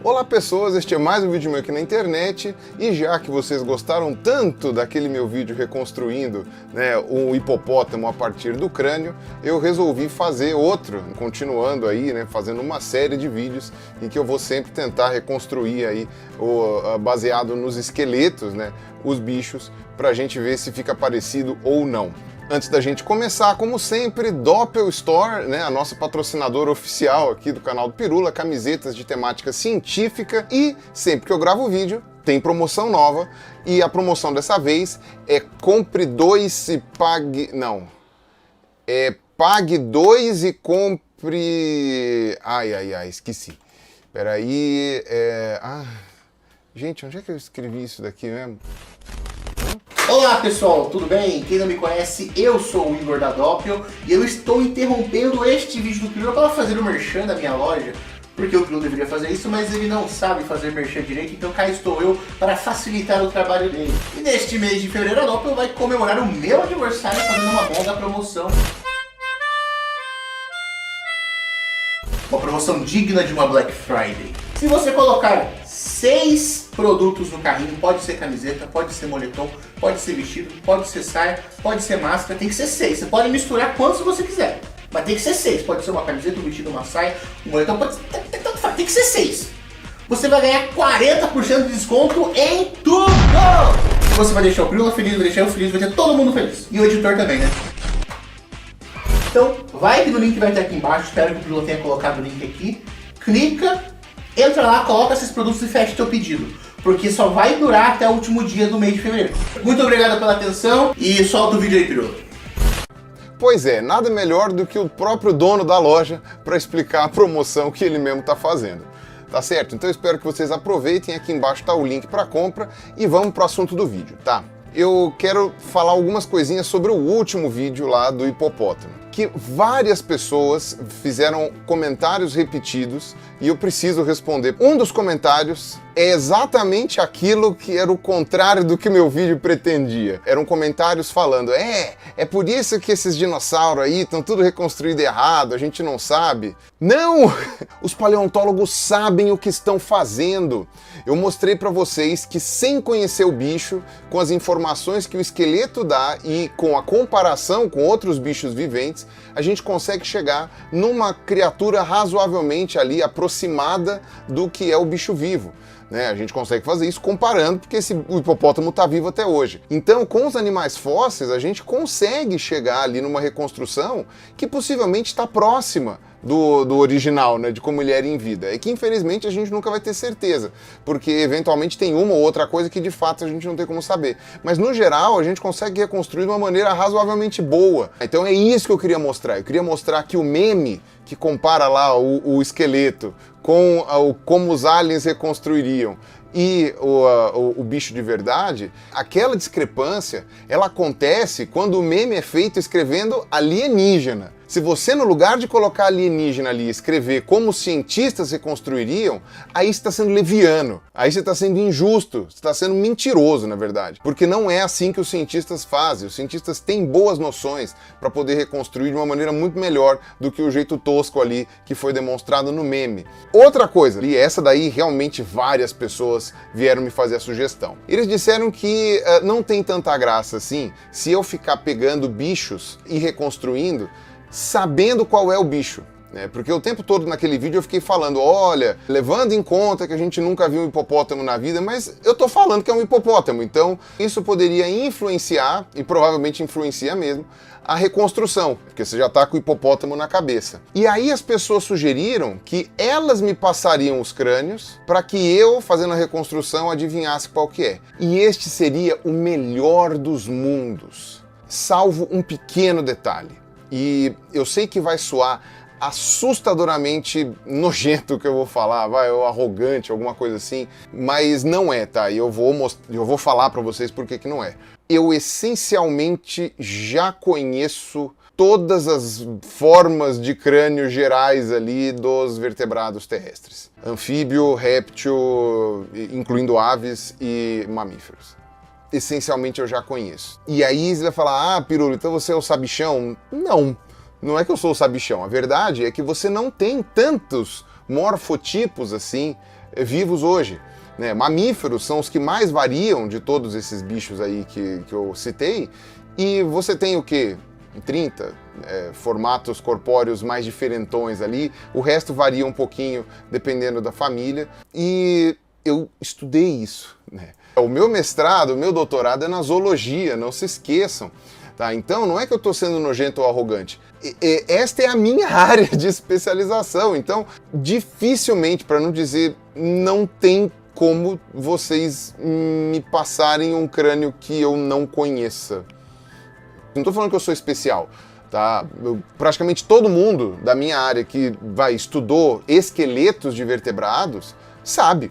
Olá pessoas, este é mais um vídeo meu aqui na internet e já que vocês gostaram tanto daquele meu vídeo reconstruindo um hipopótamo a partir do crânio, eu resolvi fazer outro, continuando aí, fazendo uma série de vídeos em que eu vou sempre tentar reconstruir aí, baseado nos esqueletos, os bichos, pra gente ver se fica parecido ou não. Antes da gente começar, como sempre, Doppel Store, a nossa patrocinadora oficial aqui do canal do Pirula, camisetas de temática científica, e sempre que eu gravo vídeo tem promoção nova, e a promoção dessa vez é compre 2 e pague... não, é pague 2 e compre... esqueci. Peraí, gente, onde é que eu escrevi isso daqui mesmo? Olá pessoal, tudo bem? Quem não me conhece, eu sou o Igor da Doppel e eu estou interrompendo este vídeo do Pirula para fazer o merchan da minha loja, porque o Pirula deveria fazer isso, mas ele não sabe fazer merchan direito, então cá estou eu para facilitar o trabalho dele. E neste mês de fevereiro a Doppel vai comemorar o meu aniversário fazendo uma mega promoção. Uma promoção digna de uma Black Friday. Se você colocar 6 produtos no carrinho, pode ser camiseta, pode ser moletom, pode ser vestido, pode ser saia, pode ser máscara, tem que ser 6. Você pode misturar quantos você quiser, mas tem que ser 6. Pode ser uma camiseta, um vestido, uma saia, um moletom, tem que ser 6. Você vai ganhar 40% de desconto em tudo! Você vai deixar o Pirula feliz, vai deixar eu feliz, vai ter todo mundo feliz. E o editor também, né? Então, vai aqui no link que vai estar aqui embaixo, espero que o Pirula tenha colocado o link aqui. Clica, entra lá, coloca esses produtos e fecha teu pedido, porque só vai durar até o último dia do mês de fevereiro. Muito obrigado pela atenção e solta o vídeo aí, Pirula. Pois é, nada melhor do que o próprio dono da loja para explicar a promoção que ele mesmo está fazendo. Tá certo? Então eu espero que vocês aproveitem, aqui embaixo está o link para compra e vamos para o assunto do vídeo, tá? Eu quero falar algumas coisinhas sobre o último vídeo lá do hipopótamo, que várias pessoas fizeram comentários repetidos e eu preciso responder. Um dos comentários é exatamente aquilo que era o contrário do que meu vídeo pretendia. Eram comentários falando, é por isso que esses dinossauros aí estão tudo reconstruído errado, a gente não sabe. Não! Os paleontólogos sabem o que estão fazendo. Eu mostrei para vocês que sem conhecer o bicho, com as informações que o esqueleto dá e com a comparação com outros bichos viventes, a gente consegue chegar numa criatura razoavelmente ali aproximada do que é o bicho vivo. A gente consegue fazer isso comparando, porque o hipopótamo está vivo até hoje. Então, com os animais fósseis, a gente consegue chegar ali numa reconstrução que possivelmente está próxima do original, de como ele era em vida. É que, infelizmente, a gente nunca vai ter certeza, porque, eventualmente, tem uma ou outra coisa que, de fato, a gente não tem como saber. Mas, no geral, a gente consegue reconstruir de uma maneira razoavelmente boa. Então, é isso que eu queria mostrar. Eu queria mostrar que o meme que compara lá o esqueleto com como os aliens reconstruiriam e o bicho de verdade, aquela discrepância, ela acontece quando o meme é feito escrevendo alienígena. Se você, no lugar de colocar alienígena ali e escrever como os cientistas reconstruiriam, aí você está sendo leviano, aí você está sendo injusto, você está sendo mentiroso, na verdade. Porque não é assim que os cientistas fazem. Os cientistas têm boas noções para poder reconstruir de uma maneira muito melhor do que o jeito tosco ali que foi demonstrado no meme. Outra coisa, e essa daí realmente várias pessoas vieram me fazer a sugestão. Eles disseram que não tem tanta graça assim se eu ficar pegando bichos e reconstruindo sabendo qual é o bicho. Porque o tempo todo naquele vídeo eu fiquei falando, olha, levando em conta que a gente nunca viu um hipopótamo na vida, mas eu tô falando que é um hipopótamo, então isso poderia influenciar, e provavelmente influencia mesmo, a reconstrução, porque você já tá com o hipopótamo na cabeça. E aí as pessoas sugeriram que elas me passariam os crânios para que eu, fazendo a reconstrução, adivinhasse qual que é. E este seria o melhor dos mundos, salvo um pequeno detalhe. E eu sei que vai soar assustadoramente nojento o que eu vou falar, ou arrogante, alguma coisa assim, mas não é, tá? E eu vou falar pra vocês por que não é. Eu essencialmente já conheço todas as formas de crânio gerais ali dos vertebrados terrestres. Anfíbio, réptil, incluindo aves e mamíferos. Essencialmente eu já conheço. E aí você vai falar, Pirula, então você é o sabichão? Não, não é que eu sou o sabichão. A verdade é que você não tem tantos morfotipos assim vivos hoje. Né? Mamíferos são os que mais variam de todos esses bichos aí que eu citei, e você tem o quê? 30 formatos corpóreos mais diferentões ali, o resto varia um pouquinho dependendo da família, e eu estudei isso, né? O meu mestrado, o meu doutorado é na zoologia, não se esqueçam. Tá, então não é que eu estou sendo nojento ou arrogante, esta é a minha área de especialização, então dificilmente, para não dizer, não tem como vocês me passarem um crânio que eu não conheça. Não estou falando que eu sou especial, tá? Praticamente todo mundo da minha área que estudou esqueletos de vertebrados sabe.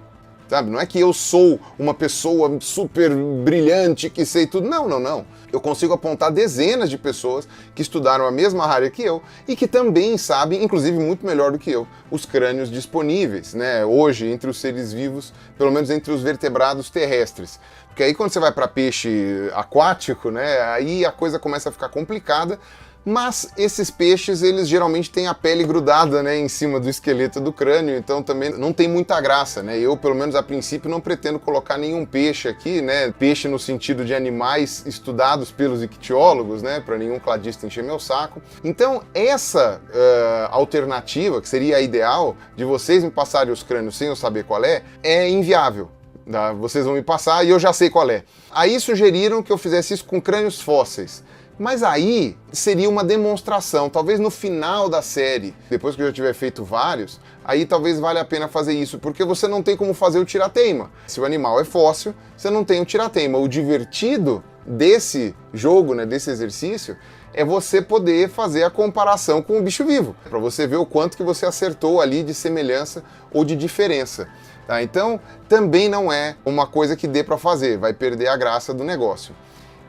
Não é que eu sou uma pessoa super brilhante que sei tudo. Não, não, não. Eu consigo apontar dezenas de pessoas que estudaram a mesma área que eu e que também sabem, inclusive muito melhor do que eu, os crânios disponíveis, né? Hoje, entre os seres vivos, pelo menos entre os vertebrados terrestres. Porque aí quando você vai para peixe aquático, né? Aí a coisa começa a ficar complicada. Mas esses peixes, eles geralmente têm a pele grudada, né, em cima do esqueleto do crânio, então também não tem muita graça, né? Eu, pelo menos a princípio, não pretendo colocar nenhum peixe aqui, né? Peixe no sentido de animais estudados pelos ictiólogos, né? Para nenhum cladista encher meu saco. Então, essa alternativa, que seria a ideal, de vocês me passarem os crânios sem eu saber qual é inviável. Vocês vão me passar e eu já sei qual é. Aí sugeriram que eu fizesse isso com crânios fósseis. Mas aí seria uma demonstração, talvez no final da série, depois que eu já tiver feito vários, aí talvez valha a pena fazer isso, porque você não tem como fazer o tirateima. Se o animal é fóssil, você não tem o tirateima. O divertido desse jogo, né, desse exercício, é você poder fazer a comparação com o bicho vivo, para você ver o quanto que você acertou ali de semelhança ou de diferença. Tá? Então, também não é uma coisa que dê para fazer, vai perder a graça do negócio.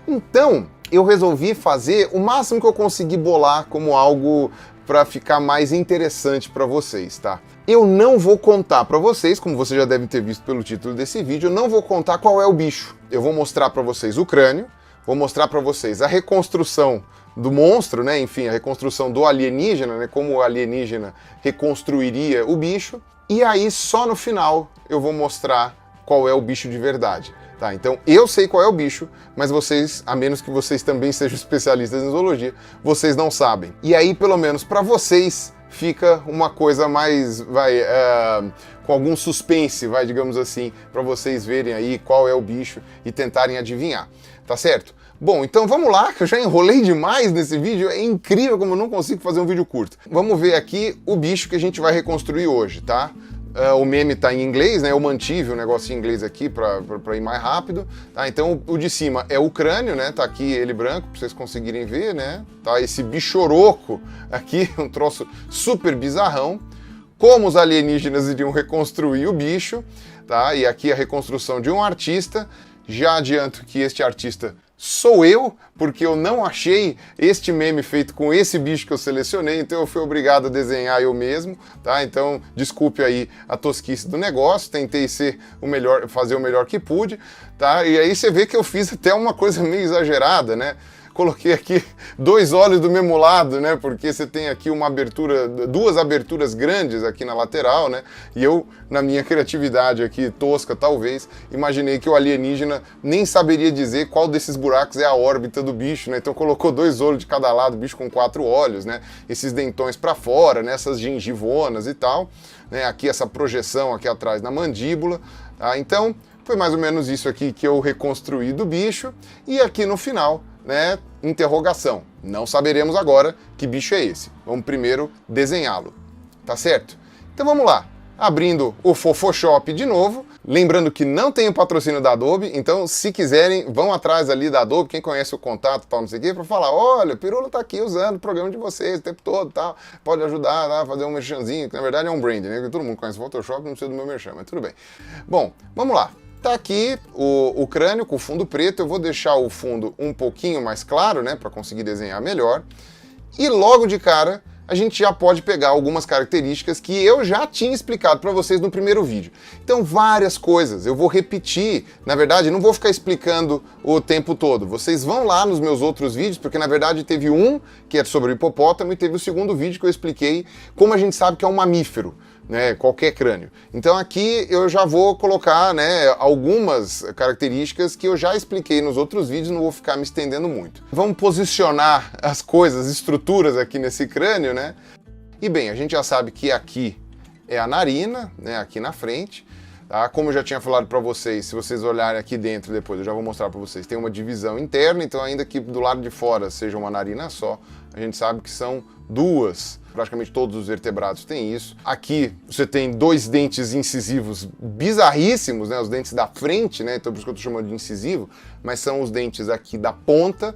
Então, eu resolvi fazer o máximo que eu consegui bolar como algo para ficar mais interessante para vocês, tá? Eu não vou contar para vocês, como vocês já devem ter visto pelo título desse vídeo, eu não vou contar qual é o bicho. Eu vou mostrar para vocês o crânio, vou mostrar para vocês a reconstrução do monstro, né? Enfim, a reconstrução do alienígena, né? Como o alienígena reconstruiria o bicho. E aí, só no final, eu vou mostrar qual é o bicho de verdade. Tá, então eu sei qual é o bicho, mas vocês, a menos que vocês também sejam especialistas em zoologia, vocês não sabem. E aí, pelo menos para vocês, fica uma coisa mais, com algum suspense, digamos assim, para vocês verem aí qual é o bicho e tentarem adivinhar, tá certo? Bom, então vamos lá, que eu já enrolei demais nesse vídeo, é incrível como eu não consigo fazer um vídeo curto. Vamos ver aqui o bicho que a gente vai reconstruir hoje, tá? O meme tá em inglês, né? Eu mantive o negócio em inglês aqui para ir mais rápido. Tá? Então o de cima é o crânio, né? Tá aqui ele branco, para vocês conseguirem ver, né? Tá esse bichoroco aqui, um troço super bizarrão. Como os alienígenas iriam reconstruir o bicho, tá? E aqui a reconstrução de um artista. Já adianto que este artista sou eu, porque eu não achei este meme feito com esse bicho que eu selecionei, então eu fui obrigado a desenhar eu mesmo, tá? Então, desculpe aí a tosquice do negócio, tentei ser o melhor, fazer o melhor que pude, tá? E aí você vê que eu fiz até uma coisa meio exagerada, né? Coloquei aqui 2 olhos do mesmo lado, né? Porque você tem aqui uma abertura, 2 aberturas grandes aqui na lateral, né? E eu, na minha criatividade aqui, tosca talvez, imaginei que o alienígena nem saberia dizer qual desses buracos é a órbita do bicho, né? Então colocou 2 olhos de cada lado, bicho com 4 olhos, né? Esses dentões para fora, né? Essas gengivonas e tal, né? Aqui essa projeção aqui atrás na mandíbula, tá? Então, foi mais ou menos isso aqui que eu reconstruí do bicho. E aqui no final, né, interrogação. Não saberemos agora que bicho é esse. Vamos primeiro desenhá-lo, tá certo? Então vamos lá. Abrindo o Photoshop de novo, lembrando que não tem o patrocínio da Adobe, então se quiserem, vão atrás ali da Adobe, quem conhece o contato, tal, não sei o quê, para falar, olha, o Pirula tá aqui usando o programa de vocês o tempo todo, tal, pode ajudar a fazer um merchanzinho, que na verdade é um brand, né, que todo mundo conhece o Photoshop, não precisa do meu merchan, mas tudo bem. Bom, vamos lá. Tá aqui o crânio com o fundo preto, eu vou deixar o fundo um pouquinho mais claro, né, para conseguir desenhar melhor. E logo de cara, a gente já pode pegar algumas características que eu já tinha explicado para vocês no primeiro vídeo. Então, várias coisas, eu vou repetir, na verdade, não vou ficar explicando o tempo todo. Vocês vão lá nos meus outros vídeos, porque na verdade teve um que é sobre o hipopótamo e teve o segundo vídeo que eu expliquei como a gente sabe que é um mamífero. né, qualquer crânio. Então aqui eu já vou colocar, né, algumas características que eu já expliquei nos outros vídeos, não vou ficar me estendendo muito. Vamos posicionar as coisas, estruturas aqui nesse crânio, né? E bem, a gente já sabe que aqui é a narina, né, aqui na frente. Tá? Como eu já tinha falado para vocês, se vocês olharem aqui dentro depois, eu já vou mostrar para vocês, tem uma divisão interna, então ainda que do lado de fora seja uma narina só, a gente sabe que são duas. Praticamente todos os vertebrados têm isso. Aqui você tem dois dentes incisivos bizarríssimos, né? Os dentes da frente, né? Então por isso que eu estou chamando de incisivo, mas são os dentes aqui da ponta.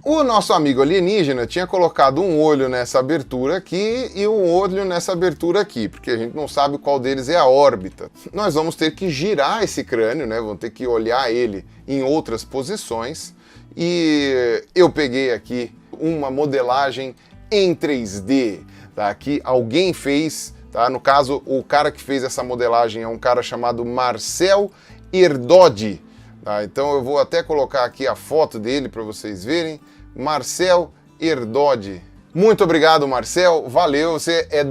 O nosso amigo alienígena tinha colocado um olho nessa abertura aqui e um olho nessa abertura aqui, porque a gente não sabe qual deles é a órbita. Nós vamos ter que girar esse crânio, né? Vamos ter que olhar ele em outras posições. E eu peguei aqui uma modelagem em 3D, tá? Que alguém fez, tá? No caso, o cara que fez essa modelagem é um cara chamado Marcel Erdodi. Tá? Então eu vou até colocar aqui a foto dele para vocês verem. Marcel Erdodi. Muito obrigado, Marcel. Valeu. Você é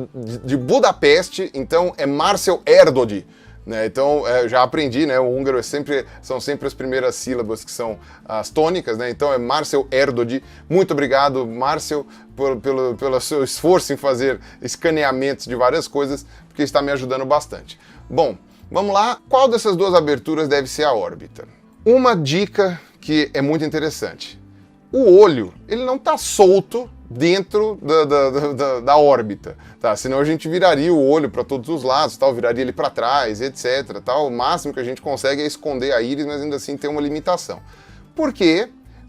de Budapeste, então é Marcel Erdodi. Né? Então, já aprendi, né? O húngaro são sempre as primeiras sílabas que são as tônicas, né? Então é Marcel Erdodi. Muito obrigado, Marcel, pelo seu esforço em fazer escaneamentos de várias coisas, porque está me ajudando bastante. Bom, vamos lá. Qual dessas duas aberturas deve ser a órbita? Uma dica que é muito interessante. O olho, ele não está solto dentro da órbita, tá? Senão a gente viraria o olho para todos os lados, tal, viraria ele para trás, etc. Tal. O máximo que a gente consegue é esconder a íris, mas ainda assim tem uma limitação. Por quê?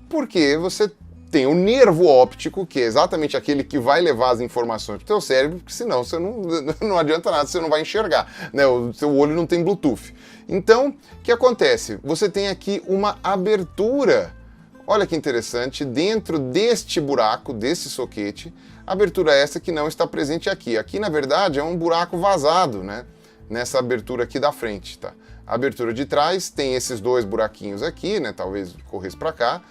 Porque você tem o nervo óptico, que é exatamente aquele que vai levar as informações para o teu cérebro, porque senão você não adianta nada, você não vai enxergar, né? O seu olho não tem Bluetooth. Então, o que acontece? Você tem aqui uma abertura. Olha que interessante, dentro deste buraco, desse soquete, abertura essa que não está presente aqui. Aqui, na verdade, é um buraco vazado, né? Nessa abertura aqui da frente, tá? A abertura de trás tem esses dois buraquinhos aqui, né? Talvez corresse para cá.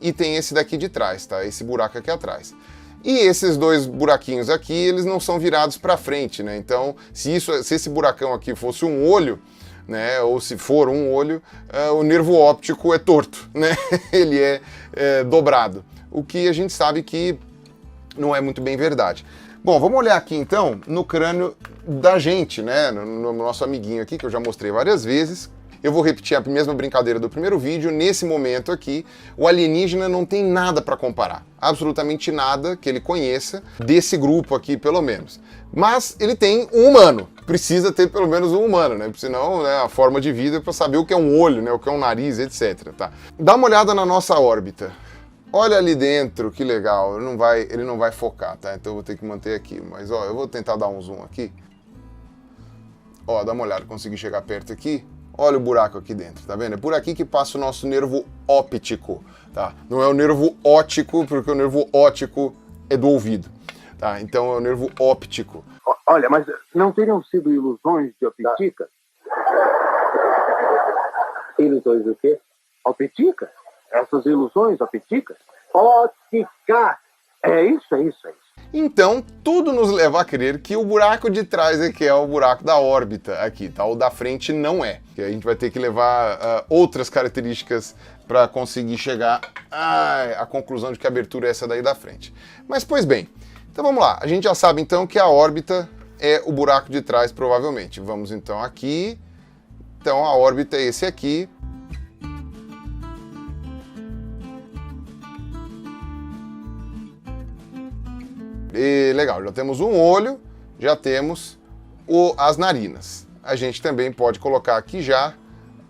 E tem esse daqui de trás, tá? Esse buraco aqui atrás. E esses dois buraquinhos aqui, eles não são virados para frente, né? Então, se esse buracão aqui fosse um olho, né, ou se for um olho, o nervo óptico é torto, né? Ele é dobrado, o que a gente sabe que não é muito bem verdade. Bom, vamos olhar aqui então no crânio da gente, né, no nosso amiguinho aqui, que eu já mostrei várias vezes. Eu vou repetir a mesma brincadeira do primeiro vídeo. Nesse momento aqui, o alienígena não tem nada para comparar. Absolutamente nada que ele conheça, desse grupo aqui pelo menos. Mas ele tem um humano. Precisa ter pelo menos um humano, né? Senão, né, a forma de vida é para saber o que é um olho, né, o que é um nariz, etc. Tá? Dá uma olhada na nossa órbita. Olha ali dentro, que legal. Ele não vai focar, tá? Então eu vou ter que manter aqui. Mas ó, eu vou tentar dar um zoom aqui. Ó, dá uma olhada, consegui chegar perto aqui. Olha o buraco aqui dentro, tá vendo? É por aqui que passa o nosso nervo óptico, tá? Não é o nervo óptico, porque o nervo óptico é do ouvido, tá? Então é o nervo óptico. Olha, mas não teriam sido ilusões de Optica? Ilusões do quê? Optica? Essas ilusões opticas? Ótica! É isso. Então, tudo nos leva a crer que o buraco de trás é que é o buraco da órbita aqui, tá? O da frente não é. Que a gente vai ter que levar outras características para conseguir chegar à conclusão de que a abertura é essa daí da frente. Mas, pois bem, então vamos lá. A gente já sabe então que a órbita é o buraco de trás, provavelmente. Vamos então aqui. Então a órbita é esse aqui. E legal, já temos um olho, já temos as narinas. A gente também pode colocar aqui já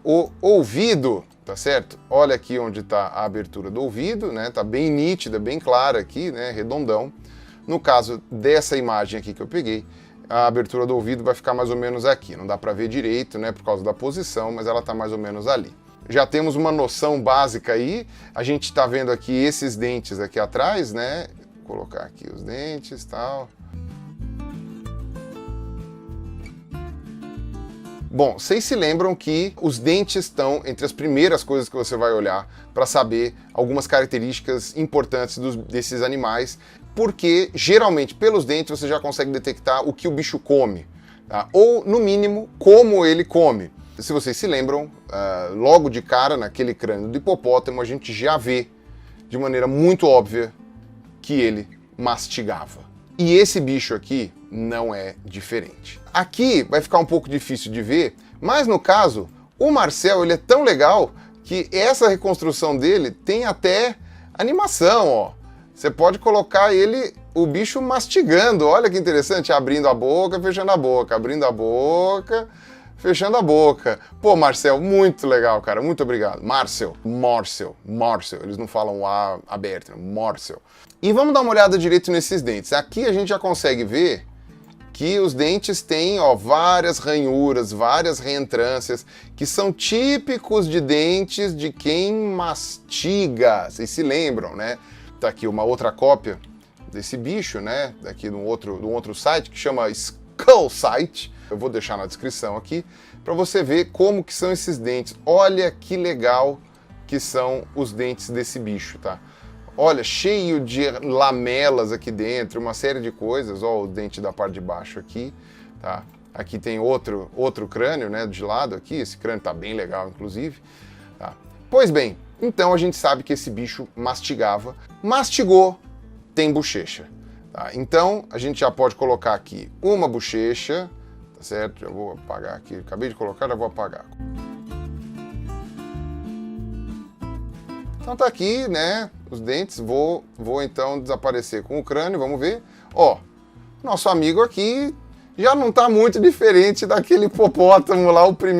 o ouvido, tá certo? Olha aqui onde está a abertura do ouvido, né? Tá bem nítida, bem clara aqui, né? Redondão. No caso dessa imagem aqui que eu peguei, a abertura do ouvido vai ficar mais ou menos aqui. Não dá para ver direito, né? Por causa da posição, mas ela tá mais ou menos ali. Já temos uma noção básica aí. A gente está vendo aqui esses dentes aqui atrás, né? Vou colocar aqui os dentes e tal. Bom, vocês se lembram que os dentes estão entre as primeiras coisas que você vai olhar para saber algumas características importantes desses animais, porque geralmente pelos dentes você já consegue detectar o que o bicho come, tá? Ou no mínimo como ele come. Se vocês se lembram, logo de cara naquele crânio do hipopótamo a gente já vê de maneira muito óbvia que ele mastigava. E esse bicho aqui não é diferente. Aqui vai ficar um pouco difícil de ver, mas no caso o Marcel ele é tão legal que essa reconstrução dele tem até animação, ó. Você pode colocar ele, o bicho mastigando, olha que interessante, abrindo a boca, fechando a boca, abrindo a boca, fechando a boca. Pô, Marcel, muito legal, cara, muito obrigado. Marcel, eles não falam A aberto, Marcel. E vamos dar uma olhada direito nesses dentes. Aqui a gente já consegue ver que os dentes têm, ó, várias ranhuras, várias reentrâncias, que são típicos de dentes de quem mastiga. Vocês se lembram, né? Tá aqui uma outra cópia desse bicho, né? Daqui de um outro site que chama Skull Site. Eu vou deixar na descrição aqui para você ver como que são esses dentes. Olha que legal que são os dentes desse bicho, tá? Olha, cheio de lamelas aqui dentro, uma série de coisas. Ó, o dente da parte de baixo aqui, tá? Aqui tem outro crânio, né? De lado aqui. Esse crânio tá bem legal, inclusive. Tá? Pois bem. Então a gente sabe que esse bicho mastigava. Mastigou, tem bochecha. Tá? Então a gente já pode colocar aqui uma bochecha, tá certo? Já vou apagar aqui, acabei de colocar, já vou apagar. Então tá aqui, né, os dentes, vou então desaparecer com o crânio, vamos ver. Ó, nosso amigo aqui já não tá muito diferente daquele hipopótamo lá, pelo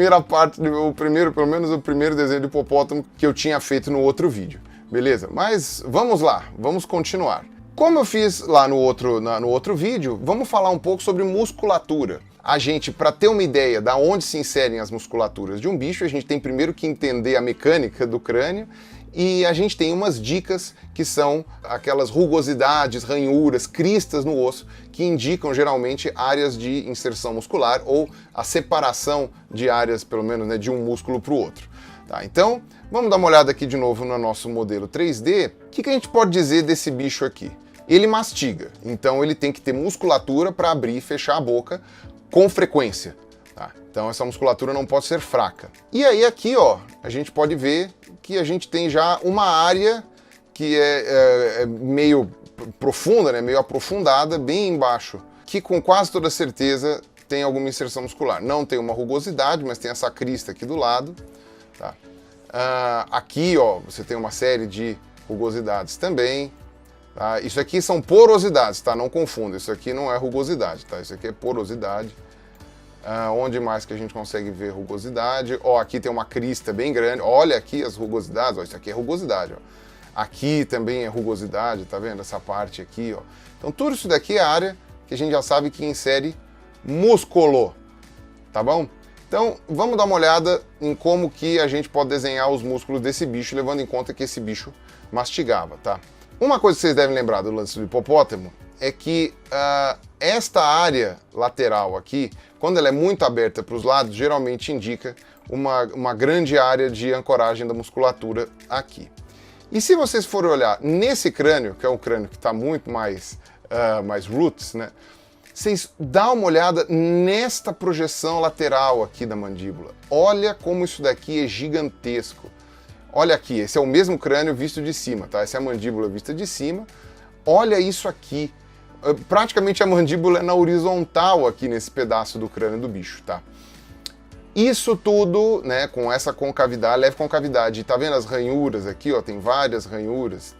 menos o primeiro desenho de hipopótamo que eu tinha feito no outro vídeo, beleza? Mas vamos lá, vamos continuar. Como eu fiz lá no outro vídeo, vamos falar um pouco sobre musculatura. A gente, para ter uma ideia de onde se inserem as musculaturas de um bicho, a gente tem primeiro que entender a mecânica do crânio. E a gente tem umas dicas que são aquelas rugosidades, ranhuras, cristas no osso que indicam geralmente áreas de inserção muscular ou a separação de áreas, pelo menos, né, de um músculo para o outro. Tá? Então, vamos dar uma olhada aqui de novo no nosso modelo 3D. O que a gente pode dizer desse bicho aqui? Ele mastiga, então ele tem que ter musculatura para abrir e fechar a boca com frequência. Tá? Então essa musculatura não pode ser fraca. E aí aqui, ó, a gente pode ver que a gente tem já uma área que é meio profunda, né, meio aprofundada, bem embaixo, que com quase toda certeza tem alguma inserção muscular. Não tem uma rugosidade, mas tem essa crista aqui do lado. Tá? Aqui, ó, você tem uma série de rugosidades também. Tá? Isso aqui são porosidades, tá? Não confunda, isso aqui não é rugosidade, tá? Isso aqui é porosidade. Onde mais que a gente consegue ver rugosidade? Ó, aqui tem uma crista bem grande. Olha aqui as rugosidades. Ó, isso aqui é rugosidade. Ó. Aqui também é rugosidade, tá vendo? Essa parte aqui, ó. Então tudo isso daqui é a área que a gente já sabe que insere músculo, tá bom? Então vamos dar uma olhada em como que a gente pode desenhar os músculos desse bicho, levando em conta que esse bicho mastigava, tá? Uma coisa que vocês devem lembrar do lance do hipopótamo é que esta área lateral aqui, quando ela é muito aberta para os lados, geralmente indica uma grande área de ancoragem da musculatura aqui. E se vocês forem olhar nesse crânio, que é um crânio que está muito mais roots, né? Vocês dão uma olhada nesta projeção lateral aqui da mandíbula. Olha como isso daqui é gigantesco. Olha aqui, esse é o mesmo crânio visto de cima, tá? Essa é a mandíbula vista de cima. Olha isso aqui. Praticamente a mandíbula é na horizontal aqui nesse pedaço do crânio do bicho, tá? Isso tudo, né, com essa concavidade, leve concavidade. E tá vendo as ranhuras aqui, ó? Tem várias ranhuras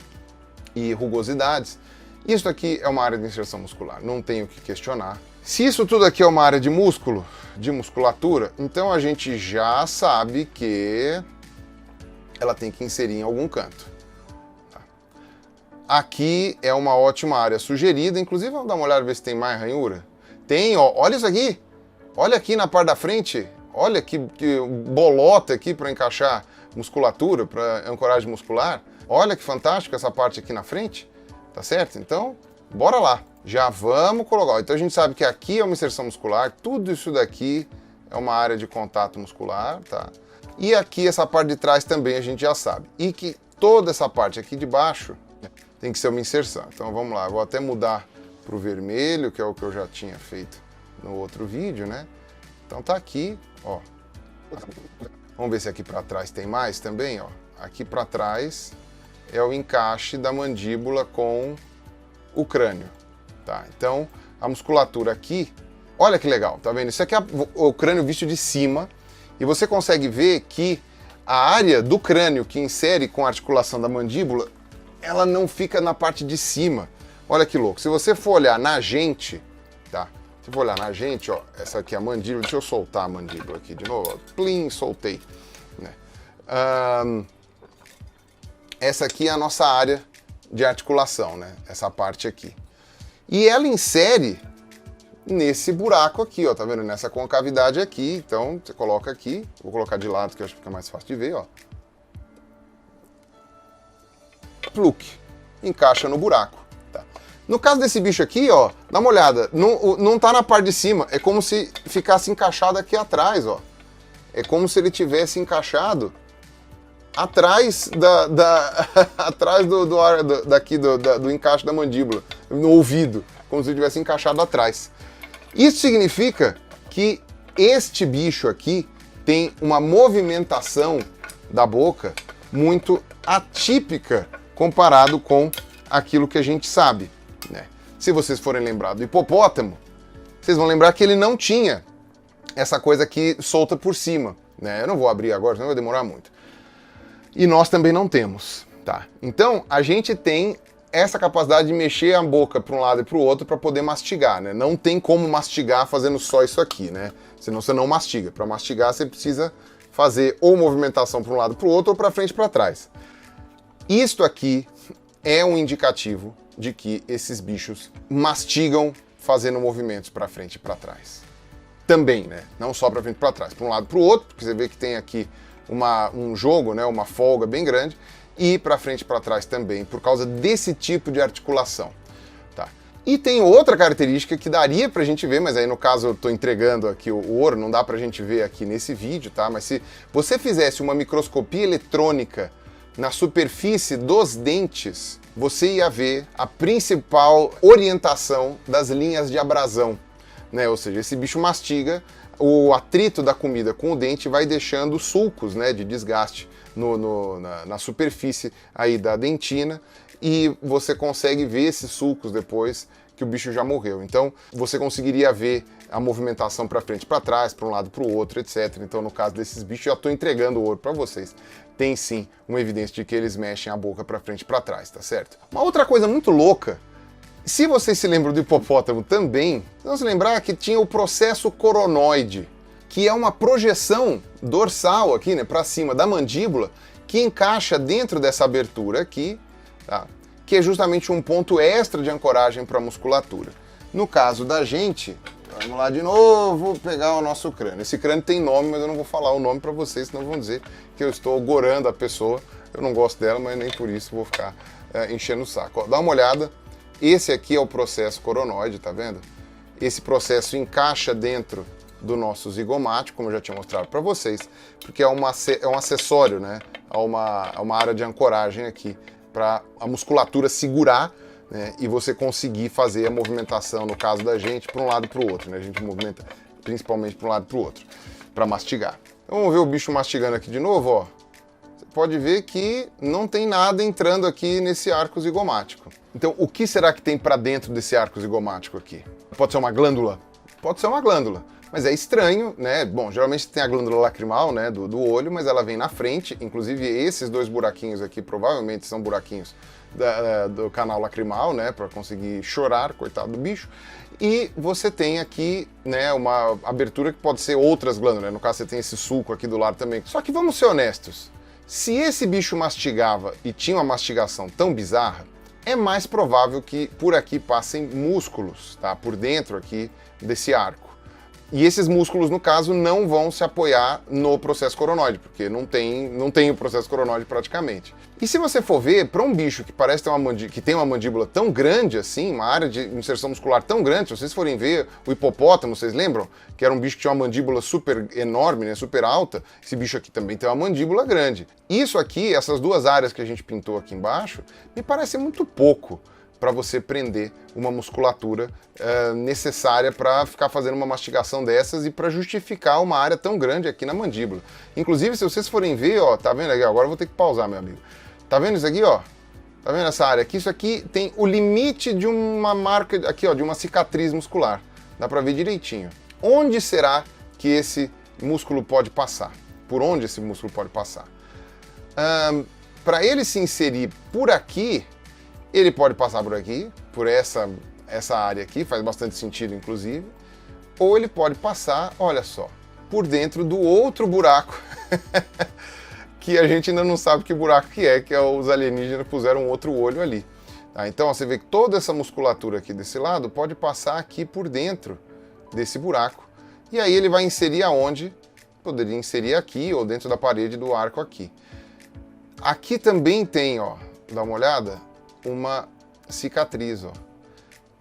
e rugosidades. Isso aqui é uma área de inserção muscular, não tenho o que questionar. Se isso tudo aqui é uma área de músculo, de musculatura, então a gente já sabe que ela tem que inserir em algum canto. Aqui é uma ótima área sugerida, inclusive vamos dar uma olhada ver se tem mais ranhura. Tem, ó, olha isso aqui. Olha aqui na parte da frente, olha que bolota aqui para encaixar musculatura, para ancoragem muscular. Olha que fantástico essa parte aqui na frente, tá certo? Então, bora lá. Já vamos colocar. Então a gente sabe que aqui é uma inserção muscular, tudo isso daqui é uma área de contato muscular, tá? E aqui essa parte de trás também a gente já sabe. E que toda essa parte aqui de baixo tem que ser uma inserção. Então vamos lá, vou até mudar para o vermelho, que é o que eu já tinha feito no outro vídeo, né? Então tá aqui, ó. Vamos ver se aqui para trás tem mais também, ó. Aqui para trás é o encaixe da mandíbula com o crânio, tá? Então a musculatura aqui, olha que legal, tá vendo? Isso aqui é o crânio visto de cima e você consegue ver que a área do crânio que insere com a articulação da mandíbula, ela não fica na parte de cima. Olha que louco. Se você for olhar na gente, tá? Se for olhar na gente, ó, essa aqui é a mandíbula. Deixa eu soltar a mandíbula aqui de novo. Ó. Plim, soltei. Né? Essa aqui é a nossa área de articulação, né? Essa parte aqui. E ela insere nesse buraco aqui, ó, tá vendo? Nessa concavidade aqui. Então, você coloca aqui. Vou colocar de lado, que eu acho que fica mais fácil de ver, ó. Pluk. Encaixa no buraco. Tá? No caso desse bicho aqui, ó, dá uma olhada. Não tá na parte de cima. É como se ficasse encaixado aqui atrás, ó. É como se ele tivesse encaixado atrás atrás do encaixe da mandíbula, no ouvido, como se ele tivesse encaixado atrás. Isso significa que este bicho aqui tem uma movimentação da boca muito atípica comparado com aquilo que a gente sabe, né? Se vocês forem lembrar do hipopótamo, vocês vão lembrar que ele não tinha essa coisa aqui solta por cima, né? Eu não vou abrir agora, senão vai demorar muito. E nós também não temos, tá? Então, a gente tem essa capacidade de mexer a boca para um lado e para o outro para poder mastigar, né? Não tem como mastigar fazendo só isso aqui, né? Senão você não mastiga. Para mastigar, você precisa fazer ou movimentação para um lado para o outro ou para frente e para trás. Isto aqui é um indicativo de que esses bichos mastigam fazendo movimentos para frente e para trás. Também, né? Não só para frente e para trás, para um lado e para o outro, porque você vê que tem aqui um jogo, né? Uma folga bem grande, e para frente e para trás também, por causa desse tipo de articulação. Tá? E tem outra característica que daria para a gente ver, mas aí no caso eu estou entregando aqui o ouro, não dá para a gente ver aqui nesse vídeo, tá? Mas se você fizesse uma microscopia eletrônica na superfície dos dentes, você ia ver a principal orientação das linhas de abrasão, né? Ou seja, esse bicho mastiga, o atrito da comida com o dente vai deixando sulcos, né, de desgaste na superfície aí da dentina, e você consegue ver esses sulcos depois que o bicho já morreu. Então você conseguiria ver a movimentação para frente e para trás, para um lado para o outro, etc. Então no caso desses bichos, já estou entregando o ouro para vocês. Tem sim uma evidência de que eles mexem a boca para frente e para trás, tá certo? Uma outra coisa muito louca, se vocês se lembram do hipopótamo também, vamos lembrar que tinha o processo coronoide, que é uma projeção dorsal aqui, né, para cima da mandíbula, que encaixa dentro dessa abertura aqui, tá? Que é justamente um ponto extra de ancoragem para a musculatura. No caso da gente, vamos lá de novo pegar o nosso crânio. Esse crânio tem nome, mas eu não vou falar o nome para vocês, senão vão dizer que eu estou gorando a pessoa. Eu não gosto dela, mas nem por isso vou ficar enchendo o saco. Ó, dá uma olhada. Esse aqui é o processo coronoide, tá vendo? Esse processo encaixa dentro do nosso zigomático, como eu já tinha mostrado para vocês, porque é um acessório, né? A uma área de ancoragem aqui, para a musculatura segurar, né? E você conseguir fazer a movimentação, no caso da gente, para um lado e para o outro, né? A gente movimenta principalmente para um lado e para o outro, para mastigar. Então, vamos ver o bicho mastigando aqui de novo, ó. Você pode ver que não tem nada entrando aqui nesse arco zigomático. Então, o que será que tem para dentro desse arco zigomático aqui? Pode ser uma glândula? Pode ser uma glândula, mas é estranho, né? Bom, geralmente tem a glândula lacrimal, né, do olho, mas ela vem na frente. Inclusive, esses dois buraquinhos aqui provavelmente são buraquinhos do canal lacrimal, né, para conseguir chorar, coitado do bicho. E você tem aqui, né, uma abertura que pode ser outras glândulas, né? No caso, você tem esse sulco aqui do lado também. Só que vamos ser honestos, se esse bicho mastigava e tinha uma mastigação tão bizarra, é mais provável que por aqui passem músculos, tá? Por dentro aqui desse arco. E esses músculos, no caso, não vão se apoiar no processo coronoide, porque não tem o processo coronoide praticamente. E se você for ver, para um bicho que parece ter que tem uma mandíbula tão grande assim, uma área de inserção muscular tão grande, se vocês forem ver o hipopótamo, vocês lembram? Que era um bicho que tinha uma mandíbula super enorme, né, super alta. Esse bicho aqui também tem uma mandíbula grande. Isso aqui, essas duas áreas que a gente pintou aqui embaixo, me parece muito pouco para você prender uma musculatura necessária para ficar fazendo uma mastigação dessas e para justificar uma área tão grande aqui na mandíbula. Inclusive, se vocês forem ver, ó, tá vendo aqui? Agora eu vou ter que pausar, meu amigo. Tá vendo isso aqui, ó? Tá vendo essa área aqui? Isso aqui tem o limite de uma marca, aqui, ó, de uma cicatriz muscular. Dá para ver direitinho. Onde será que esse músculo pode passar? Por onde esse músculo pode passar? Para ele se inserir por aqui, ele pode passar por aqui, por essa área aqui, faz bastante sentido, inclusive. Ou ele pode passar, olha só, por dentro do outro buraco, que a gente ainda não sabe que buraco que é os alienígenas puseram um outro olho ali. Tá? Então, ó, você vê que toda essa musculatura aqui desse lado pode passar aqui por dentro desse buraco. E aí ele vai inserir aonde? Poderia inserir aqui, ou dentro da parede do arco aqui. Aqui também tem, ó, dá uma olhada, uma cicatriz, ó,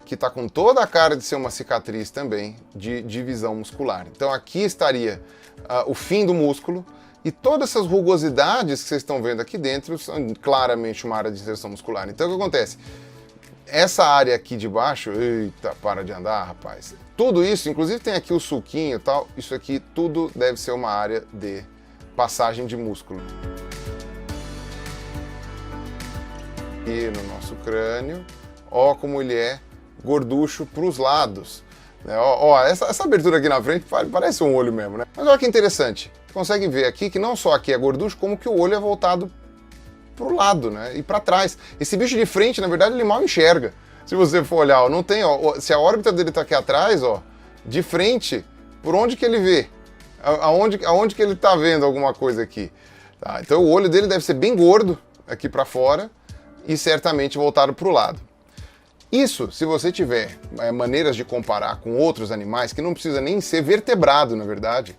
que está com toda a cara de ser uma cicatriz também de divisão muscular. Então aqui estaria o fim do músculo e todas essas rugosidades que vocês estão vendo aqui dentro são claramente uma área de inserção muscular. Então o que acontece? Essa área aqui de baixo, eita, para de andar, rapaz. Tudo isso, inclusive tem aqui o sulquinho e tal, isso aqui tudo deve ser uma área de passagem de músculo. Aqui no nosso crânio, ó como ele é gorducho para os lados. Né? Ó, essa abertura aqui na frente parece um olho mesmo, né? Mas olha que interessante, você consegue ver aqui que não só aqui é gorducho, como que o olho é voltado para o lado, né? E para trás. Esse bicho de frente, na verdade, ele mal enxerga. Se você for olhar, ó, não tem, ó, se a órbita dele está aqui atrás, ó, de frente, por onde que ele vê? Aonde que ele está vendo alguma coisa aqui? Tá? Então o olho dele deve ser bem gordo aqui para fora, e certamente voltado para o lado. Isso, se você tiver maneiras de comparar com outros animais, que não precisa nem ser vertebrado, na verdade,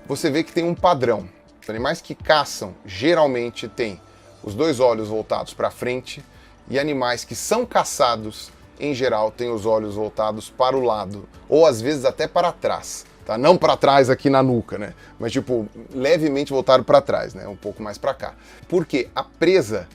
você vê que tem um padrão. Os animais que caçam geralmente têm os dois olhos voltados para frente, e animais que são caçados, em geral, têm os olhos voltados para o lado, ou às vezes até para trás. Tá? Não para trás aqui na nuca, né? Mas tipo, levemente voltado para trás, né? Um pouco mais para cá. Porque a presa,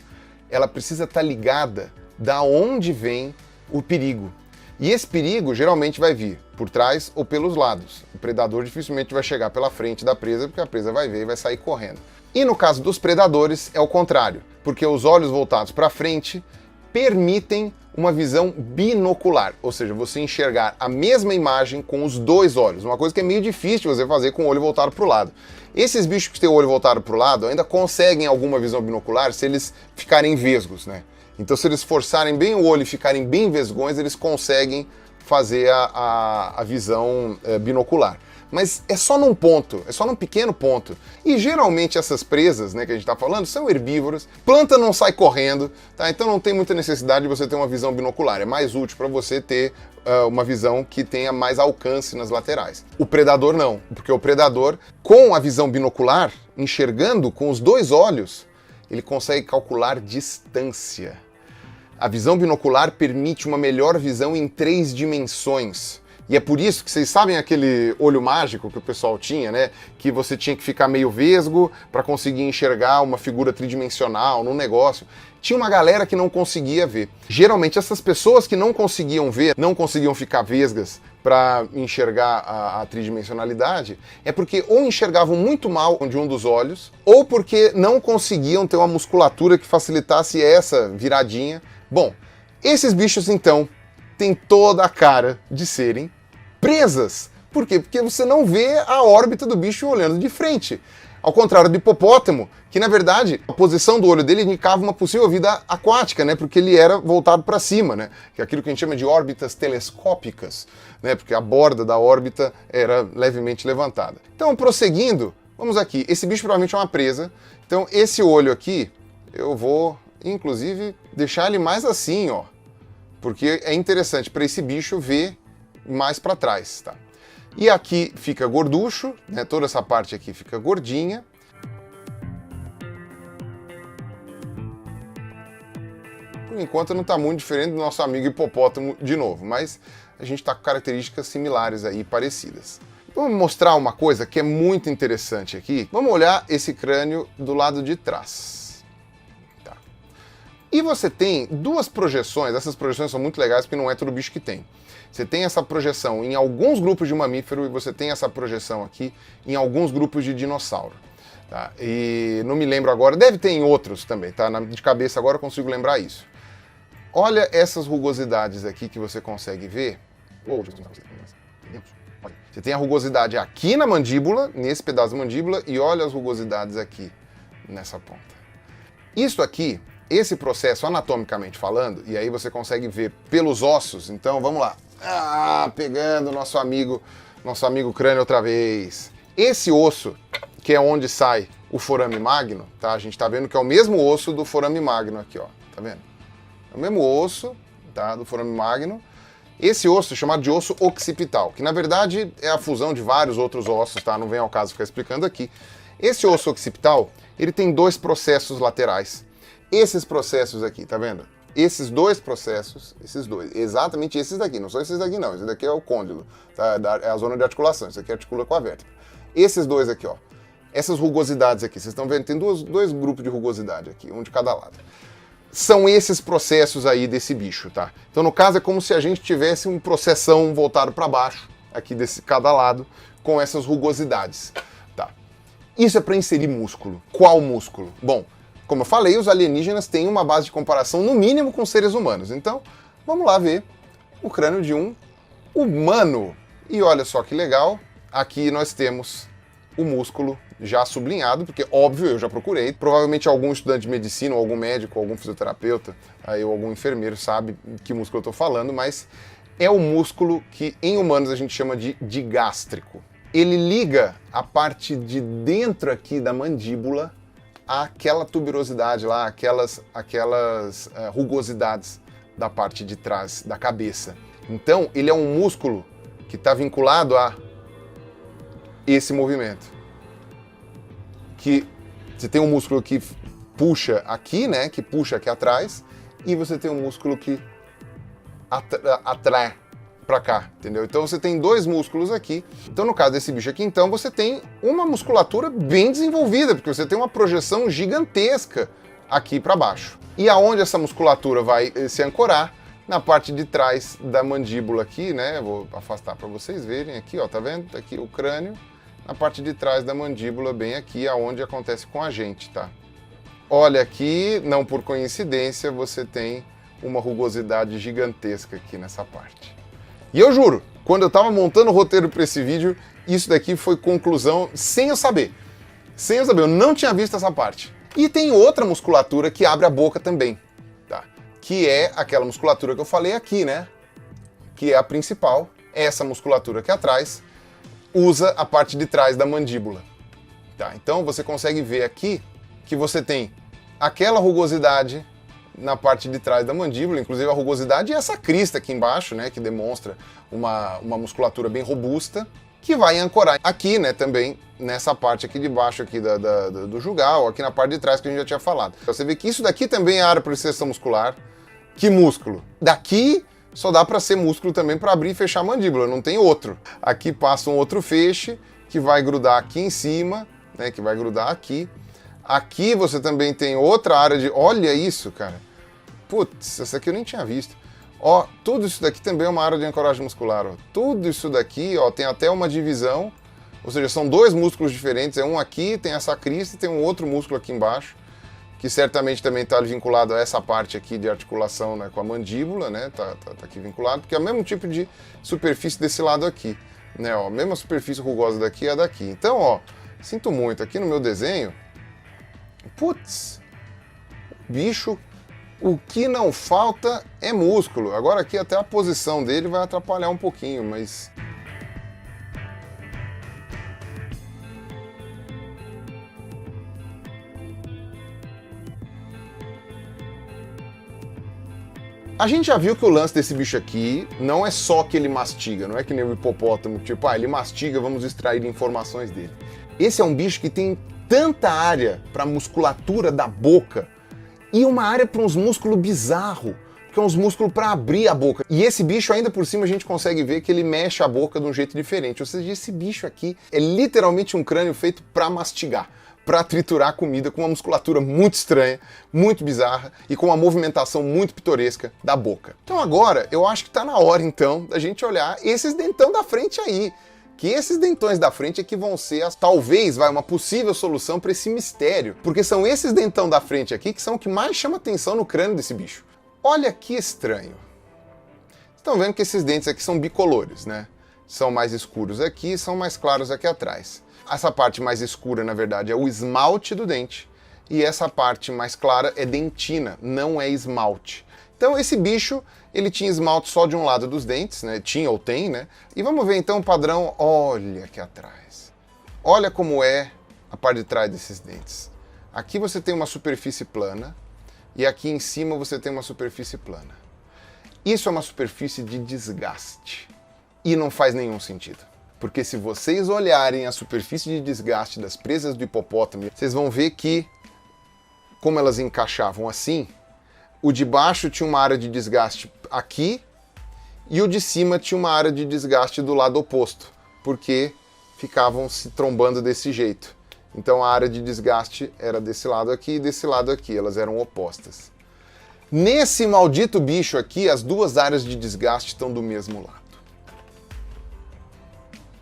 ela precisa estar ligada da onde vem o perigo. E esse perigo geralmente vai vir por trás ou pelos lados. O predador dificilmente vai chegar pela frente da presa, porque a presa vai ver e vai sair correndo. E no caso dos predadores é o contrário, porque os olhos voltados para frente permitem uma visão binocular, ou seja, você enxergar a mesma imagem com os dois olhos, uma coisa que é meio difícil você fazer com o olho voltado para o lado. Esses bichos que têm o olho voltado para o lado ainda conseguem alguma visão binocular se eles ficarem vesgos, né? Então se eles forçarem bem o olho e ficarem bem vesgões, eles conseguem fazer a visão binocular. Mas é só num ponto, é só num pequeno ponto. E geralmente essas presas, né, que a gente está falando, são herbívoras, planta não sai correndo, tá? Então não tem muita necessidade de você ter uma visão binocular. É mais útil para você ter uma visão que tenha mais alcance nas laterais. O predador não, porque o predador, com a visão binocular, enxergando com os dois olhos, ele consegue calcular distância. A visão binocular permite uma melhor visão em 3 dimensões. E é por isso que vocês sabem aquele olho mágico que o pessoal tinha, né? Que você tinha que ficar meio vesgo para conseguir enxergar uma figura tridimensional num negócio. Tinha uma galera que não conseguia ver. Geralmente essas pessoas que não conseguiam ver, não conseguiam ficar vesgas para enxergar a tridimensionalidade, é porque ou enxergavam muito mal de um dos olhos, ou porque não conseguiam ter uma musculatura que facilitasse essa viradinha. Bom, esses bichos então têm toda a cara de serem presas. Por quê? Porque você não vê a órbita do bicho olhando de frente. Ao contrário do hipopótamo, que na verdade a posição do olho dele indicava uma possível vida aquática, né? Porque ele era voltado para cima, né? Que é aquilo que a gente chama de órbitas telescópicas, né? Porque a borda da órbita era levemente levantada. Então, prosseguindo, vamos aqui. Esse bicho provavelmente é uma presa. Então, esse olho aqui, eu vou, inclusive, deixar ele mais assim, ó. Porque é interessante para esse bicho ver mais para trás, tá? E aqui fica gorducho, né? Toda essa parte aqui fica gordinha. Por enquanto não está muito diferente do nosso amigo hipopótamo de novo, mas a gente está com características similares aí, parecidas. Vamos mostrar uma coisa que é muito interessante aqui. Vamos olhar esse crânio do lado de trás. Tá. E você tem duas projeções, essas projeções são muito legais porque não é todo bicho que tem. Você tem essa projeção em alguns grupos de mamífero e você tem essa projeção aqui em alguns grupos de dinossauro. Tá? E não me lembro agora, deve ter em outros também, tá? De cabeça agora eu consigo lembrar isso. Olha essas rugosidades aqui que você consegue ver. Você tem a rugosidade aqui na mandíbula, nesse pedaço da mandíbula, e olha as rugosidades aqui nessa ponta. Isso aqui, esse processo anatomicamente falando, e aí você consegue ver pelos ossos, então vamos lá. Pegando nosso amigo crânio outra vez. Esse osso, que é onde sai o forame magno, tá? A gente tá vendo que é o mesmo osso do forame magno aqui, ó. Tá vendo? É o mesmo osso, tá? Do forame magno. Esse osso é chamado de osso occipital, que na verdade é a fusão de vários outros ossos, tá? Não vem ao caso ficar explicando aqui. Esse osso occipital, ele tem dois processos laterais. Esses processos aqui, tá vendo? Esses dois processos, exatamente esses daqui, não são esses daqui não, esse daqui é o côndilo, tá? É a zona de articulação, isso aqui articula com a vértebra. Esses dois aqui, ó, essas rugosidades aqui, vocês estão vendo, tem dois grupos de rugosidade aqui, um de cada lado. São esses processos aí desse bicho, tá? Então no caso é como se a gente tivesse um processão voltado para baixo, aqui desse cada lado, com essas rugosidades, tá? Isso é para inserir músculo. Qual músculo? Bom, como eu falei, os alienígenas têm uma base de comparação, no mínimo, com seres humanos. Então, vamos lá ver o crânio de um humano. E olha só que legal, aqui nós temos o músculo já sublinhado, porque, óbvio, eu já procurei. Provavelmente algum estudante de medicina, ou algum médico, ou algum fisioterapeuta, ou algum enfermeiro sabe que músculo eu estou falando, mas é o músculo que, em humanos, a gente chama de digástrico. Ele liga a parte de dentro aqui da mandíbula àquela tuberosidade lá, aquelas rugosidades da parte de trás da cabeça. Então, ele é um músculo que está vinculado a esse movimento. Que você tem um músculo que puxa aqui, né, que puxa aqui atrás, e você tem um músculo que atrai para cá, entendeu? Então você tem dois músculos aqui. Então no caso desse bicho aqui, então você tem uma musculatura bem desenvolvida, porque você tem uma projeção gigantesca aqui para baixo. E aonde essa musculatura vai se ancorar? Na parte de trás da mandíbula aqui, né? Vou afastar para vocês verem aqui, ó, tá vendo? Tá aqui o crânio, na parte de trás da mandíbula, bem aqui, aonde acontece com a gente, tá? Olha aqui, não por coincidência, você tem uma rugosidade gigantesca aqui nessa parte. E eu juro, quando eu estava montando o roteiro para esse vídeo, isso daqui foi conclusão sem eu saber. Sem eu saber, eu não tinha visto essa parte. E tem outra musculatura que abre a boca também, tá? Que é aquela musculatura que eu falei aqui, né? Que é a principal. Essa musculatura aqui atrás usa a parte de trás da mandíbula, tá? Então você consegue ver aqui que você tem aquela rugosidade na parte de trás da mandíbula, inclusive a rugosidade e essa crista aqui embaixo, né, que demonstra uma musculatura bem robusta, que vai ancorar aqui, né, também nessa parte aqui de baixo aqui do jugal, aqui na parte de trás que a gente já tinha falado. Você vê que isso daqui também é área para extensão muscular. Que músculo? Daqui só dá para ser músculo também para abrir e fechar a mandíbula, não tem outro. Aqui passa um outro feixe que vai grudar aqui em cima, né, que vai grudar aqui. Aqui você também tem outra área de... Olha isso, cara. Putz, essa aqui eu nem tinha visto. Ó, tudo isso daqui também é uma área de ancoragem muscular, ó. Tudo isso daqui, ó, tem até uma divisão. Ou seja, são dois músculos diferentes. É um aqui, tem essa crista e tem um outro músculo aqui embaixo, que certamente também está vinculado a essa parte aqui de articulação, né, com a mandíbula, né? Tá aqui vinculado, porque é o mesmo tipo de superfície desse lado aqui, né? Ó, a mesma superfície rugosa daqui é a daqui. Então, ó, sinto muito, aqui no meu desenho, putz, bicho, o que não falta é músculo. Agora aqui até a posição dele vai atrapalhar um pouquinho, mas... A gente já viu que o lance desse bicho aqui não é só que ele mastiga, não é que nem o hipopótamo, tipo, ele mastiga, vamos extrair informações dele. Esse é um bicho que tem tanta área para a musculatura da boca e uma área para uns músculos bizarros, que é uns músculos para abrir a boca. E esse bicho, ainda por cima, a gente consegue ver que ele mexe a boca de um jeito diferente. Ou seja, esse bicho aqui é literalmente um crânio feito para mastigar, para triturar comida, com uma musculatura muito estranha, muito bizarra e com uma movimentação muito pitoresca da boca. Então agora, eu acho que está na hora, então, da gente olhar esses dentão da frente aí. Que esses dentões da frente é que vão ser, talvez, uma possível solução para esse mistério. Porque são esses dentão da frente aqui que são o que mais chama atenção no crânio desse bicho. Olha que estranho. Estão vendo que esses dentes aqui são bicolores, né? São mais escuros aqui e são mais claros aqui atrás. Essa parte mais escura, na verdade, é o esmalte do dente. E essa parte mais clara é dentina, não é esmalte. Então esse bicho, ele tinha esmalte só de um lado dos dentes, né? Tinha ou tem, né? E vamos ver então o padrão, olha aqui atrás. Olha como é a parte de trás desses dentes. Aqui você tem uma superfície plana e aqui em cima você tem uma superfície plana. Isso é uma superfície de desgaste e não faz nenhum sentido. Porque se vocês olharem a superfície de desgaste das presas do hipopótamo, vocês vão ver que, como elas encaixavam assim, o de baixo tinha uma área de desgaste aqui e o de cima tinha uma área de desgaste do lado oposto, porque ficavam se trombando desse jeito. Então a área de desgaste era desse lado aqui e desse lado aqui, elas eram opostas. Nesse maldito bicho aqui, as duas áreas de desgaste estão do mesmo lado.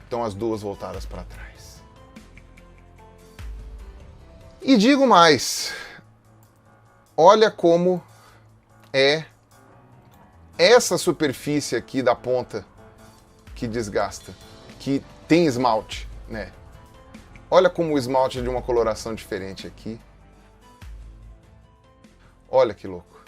Estão as duas voltadas para trás. E digo mais, olha como é essa superfície aqui da ponta que desgasta, que tem esmalte, né? Olha como o esmalte é de uma coloração diferente aqui. Olha que louco.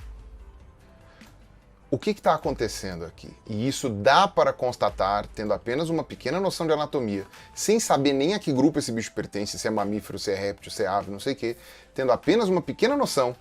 O que está acontecendo aqui? E isso dá para constatar, tendo apenas uma pequena noção de anatomia, sem saber nem a que grupo esse bicho pertence, se é mamífero, se é réptil, se é ave, não sei o quê, tendo apenas uma pequena noção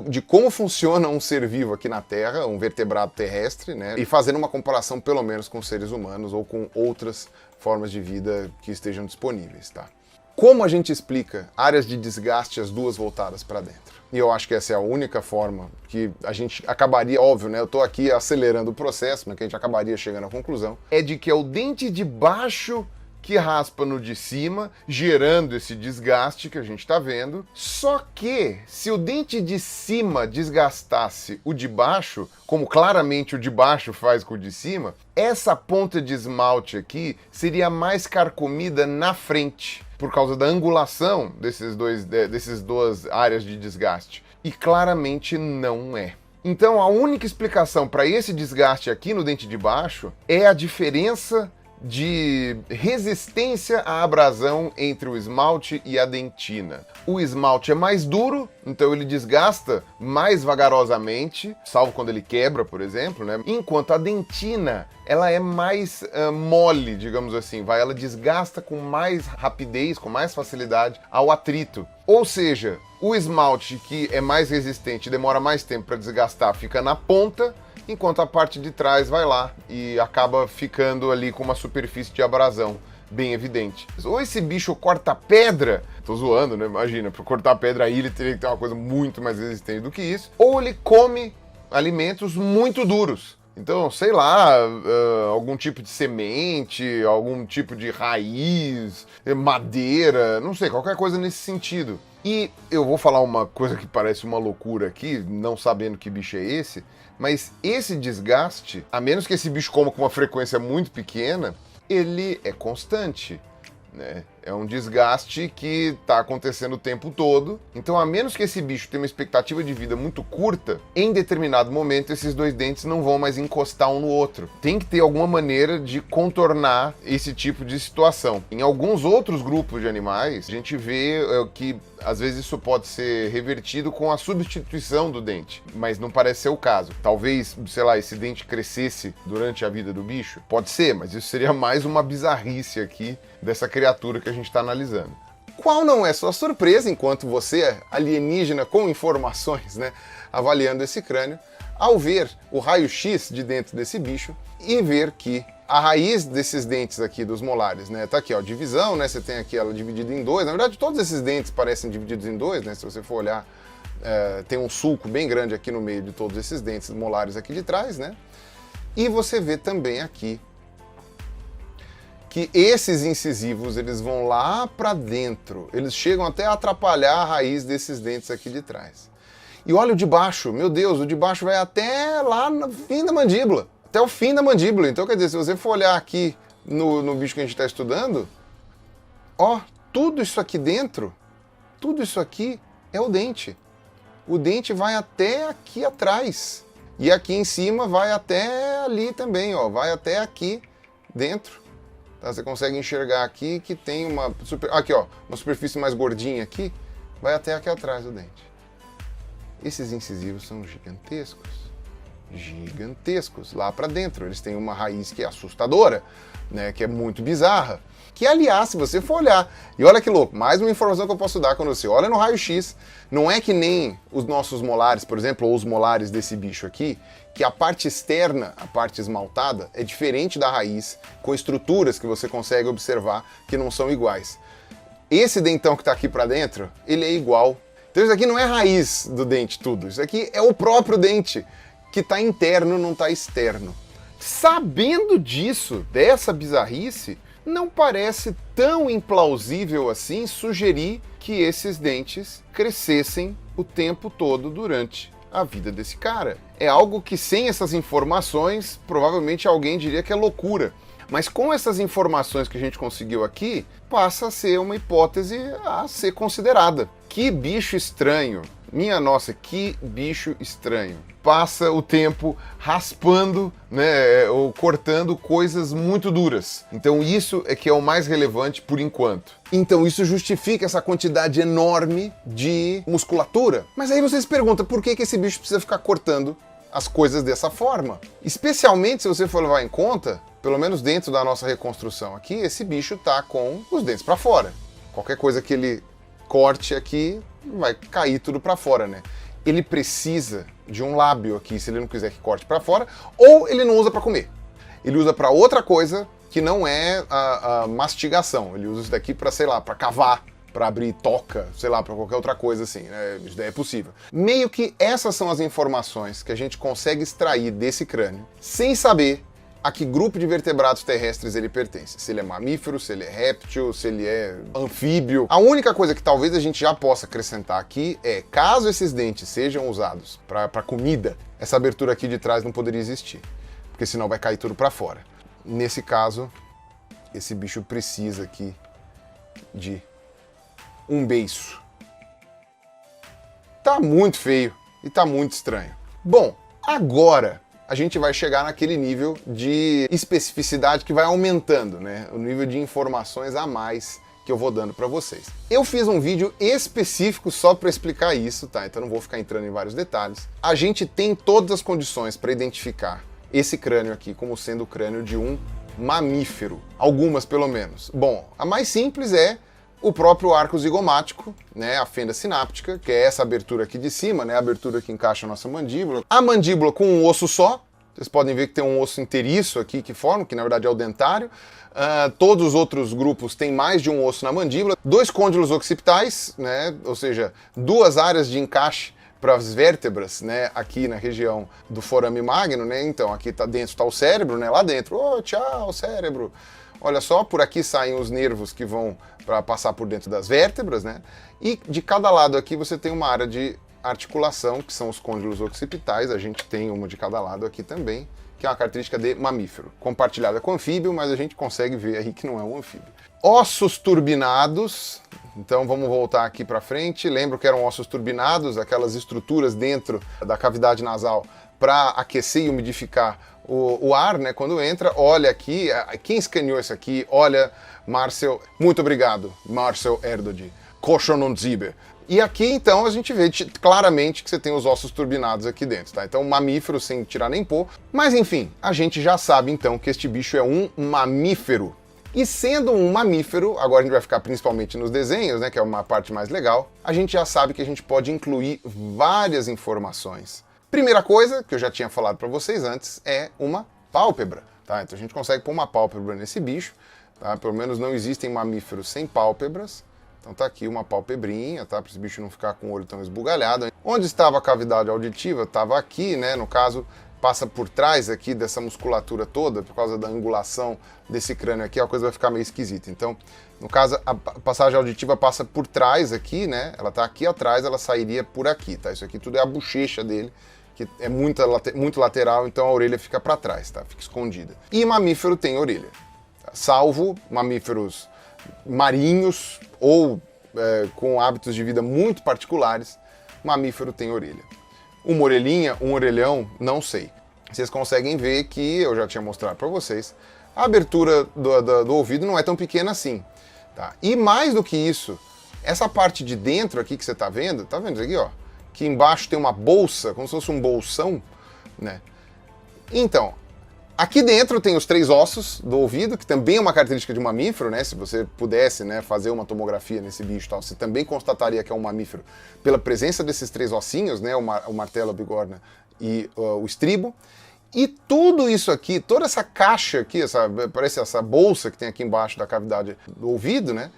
de como funciona um ser vivo aqui na Terra, um vertebrado terrestre, né? E fazendo uma comparação pelo menos com seres humanos ou com outras formas de vida que estejam disponíveis, tá? Como a gente explica áreas de desgaste, as duas voltadas para dentro? E eu acho que essa é a única forma que a gente acabaria, óbvio, né? Eu tô aqui acelerando o processo, mas que a gente acabaria chegando à conclusão, é de que é o dente de baixo que raspa no de cima, gerando esse desgaste que a gente está vendo. Só que, se o dente de cima desgastasse o de baixo, como claramente o de baixo faz com o de cima, essa ponta de esmalte aqui seria mais carcomida na frente, por causa da angulação dessas duas áreas de desgaste. E claramente não é. Então a única explicação para esse desgaste aqui no dente de baixo é a diferença de resistência à abrasão entre o esmalte e a dentina. O esmalte é mais duro, então ele desgasta mais vagarosamente, salvo quando ele quebra, por exemplo, né? Enquanto a dentina, ela é mais mole, digamos assim, ela desgasta com mais rapidez, com mais facilidade ao atrito. Ou seja, o esmalte que é mais resistente, demora mais tempo para desgastar, fica na ponta, enquanto a parte de trás vai lá e acaba ficando ali com uma superfície de abrasão bem evidente. Ou esse bicho corta pedra, tô zoando, né? Imagina, para cortar pedra aí ele teria que ter uma coisa muito mais resistente do que isso, ou ele come alimentos muito duros. Então, sei lá, algum tipo de semente, algum tipo de raiz, madeira, não sei, qualquer coisa nesse sentido. E eu vou falar uma coisa que parece uma loucura aqui, não sabendo que bicho é esse, mas esse desgaste, a menos que esse bicho coma com uma frequência muito pequena, ele é constante, né? É um desgaste que está acontecendo o tempo todo. Então, a menos que esse bicho tenha uma expectativa de vida muito curta, em determinado momento esses dois dentes não vão mais encostar um no outro. Tem que ter alguma maneira de contornar esse tipo de situação. Em alguns outros grupos de animais, a gente vê que às vezes isso pode ser revertido com a substituição do dente, mas não parece ser o caso. Talvez, sei lá, esse dente crescesse durante a vida do bicho? Pode ser, mas isso seria mais uma bizarrice aqui dessa criatura que a gente está analisando. Qual não é sua surpresa, enquanto você, alienígena com informações, né, avaliando esse crânio, ao ver o raio-x de dentro desse bicho e ver que a raiz desses dentes aqui dos molares, né, tá aqui, ó, divisão, né, você tem aqui ela dividida em dois. Na verdade, todos esses dentes parecem divididos em dois, né, se você for olhar, tem um sulco bem grande aqui no meio de todos esses dentes molares aqui de trás, né, e você vê também aqui que esses incisivos, eles vão lá para dentro, eles chegam até a atrapalhar a raiz desses dentes aqui de trás. E olha o de baixo, meu Deus, o de baixo vai até lá no fim da mandíbula, até o fim da mandíbula. Então, quer dizer, se você for olhar aqui no bicho que a gente está estudando, ó, tudo isso aqui dentro, tudo isso aqui é o dente. O dente vai até aqui atrás. E aqui em cima vai até ali também, ó, vai até aqui dentro. Tá? Você consegue enxergar aqui que tem uma superfície mais gordinha aqui, vai até aqui atrás do dente. Esses incisivos são gigantescos, gigantescos, lá para dentro. Eles têm uma raiz que é assustadora, né, que é muito bizarra. Que, aliás, se você for olhar, e olha que louco, mais uma informação que eu posso dar quando você olha no raio-x, não é que nem os nossos molares, por exemplo, ou os molares desse bicho aqui, que a parte externa, a parte esmaltada, é diferente da raiz, com estruturas que você consegue observar que não são iguais. Esse dentão que está aqui para dentro, ele é igual. Então isso aqui não é raiz do dente tudo, isso aqui é o próprio dente, que está interno, não está externo. Sabendo disso, dessa bizarrice, não parece tão implausível assim sugerir que esses dentes crescessem o tempo todo durante a vida desse cara. É algo que, sem essas informações, provavelmente alguém diria que é loucura. Mas com essas informações que a gente conseguiu aqui, passa a ser uma hipótese a ser considerada. Que bicho estranho! Minha nossa, que bicho estranho. Passa o tempo raspando, né, ou cortando coisas muito duras. Então isso é que é o mais relevante por enquanto. Então isso justifica essa quantidade enorme de musculatura. Mas aí você se pergunta, por que esse bicho precisa ficar cortando as coisas dessa forma? Especialmente se você for levar em conta, pelo menos dentro da nossa reconstrução aqui, esse bicho tá com os dentes para fora. Qualquer coisa que ele corte aqui, vai cair tudo para fora, né? Ele precisa de um lábio aqui, se ele não quiser que corte para fora, ou ele não usa para comer. Ele usa para outra coisa que não é a mastigação. Ele usa isso daqui para, sei lá, para cavar, para abrir toca, sei lá, para qualquer outra coisa assim, né? Isso daí é possível. Meio que essas são as informações que a gente consegue extrair desse crânio, sem saber a que grupo de vertebrados terrestres ele pertence. Se ele é mamífero, se ele é réptil, se ele é anfíbio. A única coisa que talvez a gente já possa acrescentar aqui é, caso esses dentes sejam usados para comida, essa abertura aqui de trás não poderia existir, porque senão vai cair tudo para fora. Nesse caso, esse bicho precisa aqui de um beiço. Tá muito feio e tá muito estranho. Bom, agora a gente vai chegar naquele nível de especificidade que vai aumentando, né? O nível de informações a mais que eu vou dando para vocês. Eu fiz um vídeo específico só para explicar isso, tá? Então não vou ficar entrando em vários detalhes. A gente tem todas as condições para identificar esse crânio aqui como sendo o crânio de um mamífero. Algumas, pelo menos. Bom, a mais simples é o próprio arco zigomático, né, a fenda sináptica, que é essa abertura aqui de cima, né, a abertura que encaixa a nossa mandíbula. A mandíbula com um osso só, vocês podem ver que tem um osso inteiriço aqui que forma, que na verdade é o dentário. Todos os outros grupos têm mais de um osso na mandíbula. 2 côndilos occipitais, né, ou seja, 2 áreas de encaixe para as vértebras, né, aqui na região do forame magno, né, então aqui tá dentro está o cérebro, né, lá dentro, tchau, cérebro. Olha só, por aqui saem os nervos que vão para passar por dentro das vértebras, né? E de cada lado aqui você tem uma área de articulação, que são os côndilos occipitais. A gente tem uma de cada lado aqui também, que é uma característica de mamífero, compartilhada com anfíbio, mas a gente consegue ver aí que não é um anfíbio. Ossos turbinados. Então vamos voltar aqui para frente. Lembro que eram ossos turbinados, aquelas estruturas dentro da cavidade nasal para aquecer e umidificar o ar, né, quando entra. Olha aqui, quem escaneou isso aqui? Olha, Marcel, muito obrigado, Marcel Erdődy, Koshononzibe. E aqui, então, a gente vê claramente que você tem os ossos turbinados aqui dentro, tá? Então, mamífero sem tirar nem pôr. Mas, enfim, a gente já sabe, então, que este bicho é um mamífero. E sendo um mamífero, agora a gente vai ficar principalmente nos desenhos, né, que é uma parte mais legal, a gente já sabe que a gente pode incluir várias informações Primeira coisa, que eu já tinha falado para vocês antes, é uma pálpebra, tá? Então a gente consegue pôr uma pálpebra nesse bicho, tá? Pelo menos não existem mamíferos sem pálpebras. Então tá aqui uma palpebrinha, tá? Para esse bicho não ficar com o olho tão esbugalhado. Onde estava a cavidade auditiva? Estava aqui, né? No caso, passa por trás aqui dessa musculatura toda, por causa da angulação desse crânio aqui, a coisa vai ficar meio esquisita. Então, no caso, a passagem auditiva passa por trás aqui, né? Ela tá aqui atrás, ela sairia por aqui, tá? Isso aqui tudo é a bochecha dele, que é muito lateral, então a orelha fica para trás, tá? Fica escondida. E mamífero tem orelha, tá? Salvo mamíferos marinhos ou com hábitos de vida muito particulares, mamífero tem orelha. Uma orelhinha, um orelhão, não sei. Vocês conseguem ver que, eu já tinha mostrado para vocês, a abertura do ouvido não é tão pequena assim. Tá? E mais do que isso, essa parte de dentro aqui que você tá vendo isso aqui, ó? Que embaixo tem uma bolsa, como se fosse um bolsão, né? Então, aqui dentro tem os 3 ossos do ouvido, que também é uma característica de um mamífero, né? Se você pudesse, né, fazer uma tomografia nesse bicho e tal, você também constataria que é um mamífero pela presença desses 3 ossinhos, né? O martelo, a bigorna e o estribo. E tudo isso aqui, toda essa caixa aqui, parece essa bolsa que tem aqui embaixo da cavidade do ouvido, né?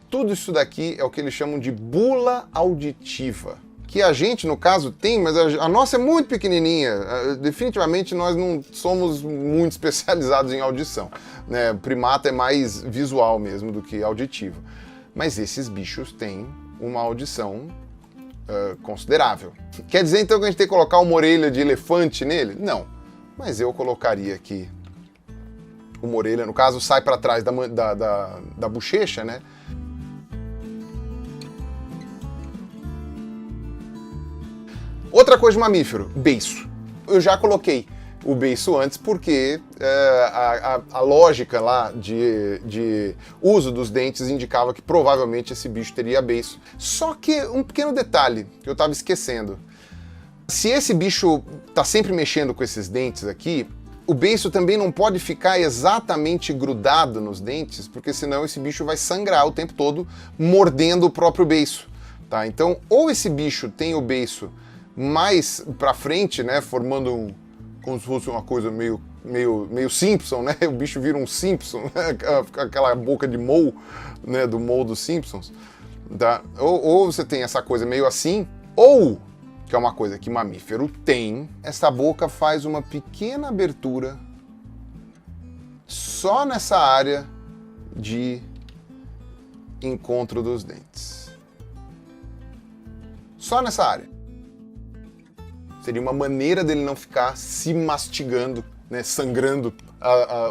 Tudo isso daqui é o que eles chamam de bula auditiva. Que a gente, no caso, tem, mas a nossa é muito pequenininha. Definitivamente nós não somos muito especializados em audição, né? O primata é mais visual mesmo do que auditivo. Mas esses bichos têm uma audição considerável. Quer dizer então que a gente tem que colocar uma orelha de elefante nele? Não. Mas eu colocaria aqui uma orelha, no caso sai para trás da bochecha, né? Outra coisa de mamífero, beiço. Eu já coloquei o beiço antes porque a lógica lá de uso dos dentes indicava que provavelmente esse bicho teria beiço. Só que um pequeno detalhe que eu estava esquecendo. Se esse bicho está sempre mexendo com esses dentes aqui, o beiço também não pode ficar exatamente grudado nos dentes, porque senão esse bicho vai sangrar o tempo todo mordendo o próprio beiço. Tá? Então, ou esse bicho tem o beiço mais para frente, né, formando como se fosse uma coisa meio Simpson, né? O bicho vira um Simpson, aquela boca de Moe, né, do Moe dos Simpsons. Tá? Ou você tem essa coisa meio assim, ou, que é uma coisa que mamífero tem, essa boca faz uma pequena abertura só nessa área de encontro dos dentes. Só nessa área. Seria uma maneira dele não ficar se mastigando, né, sangrando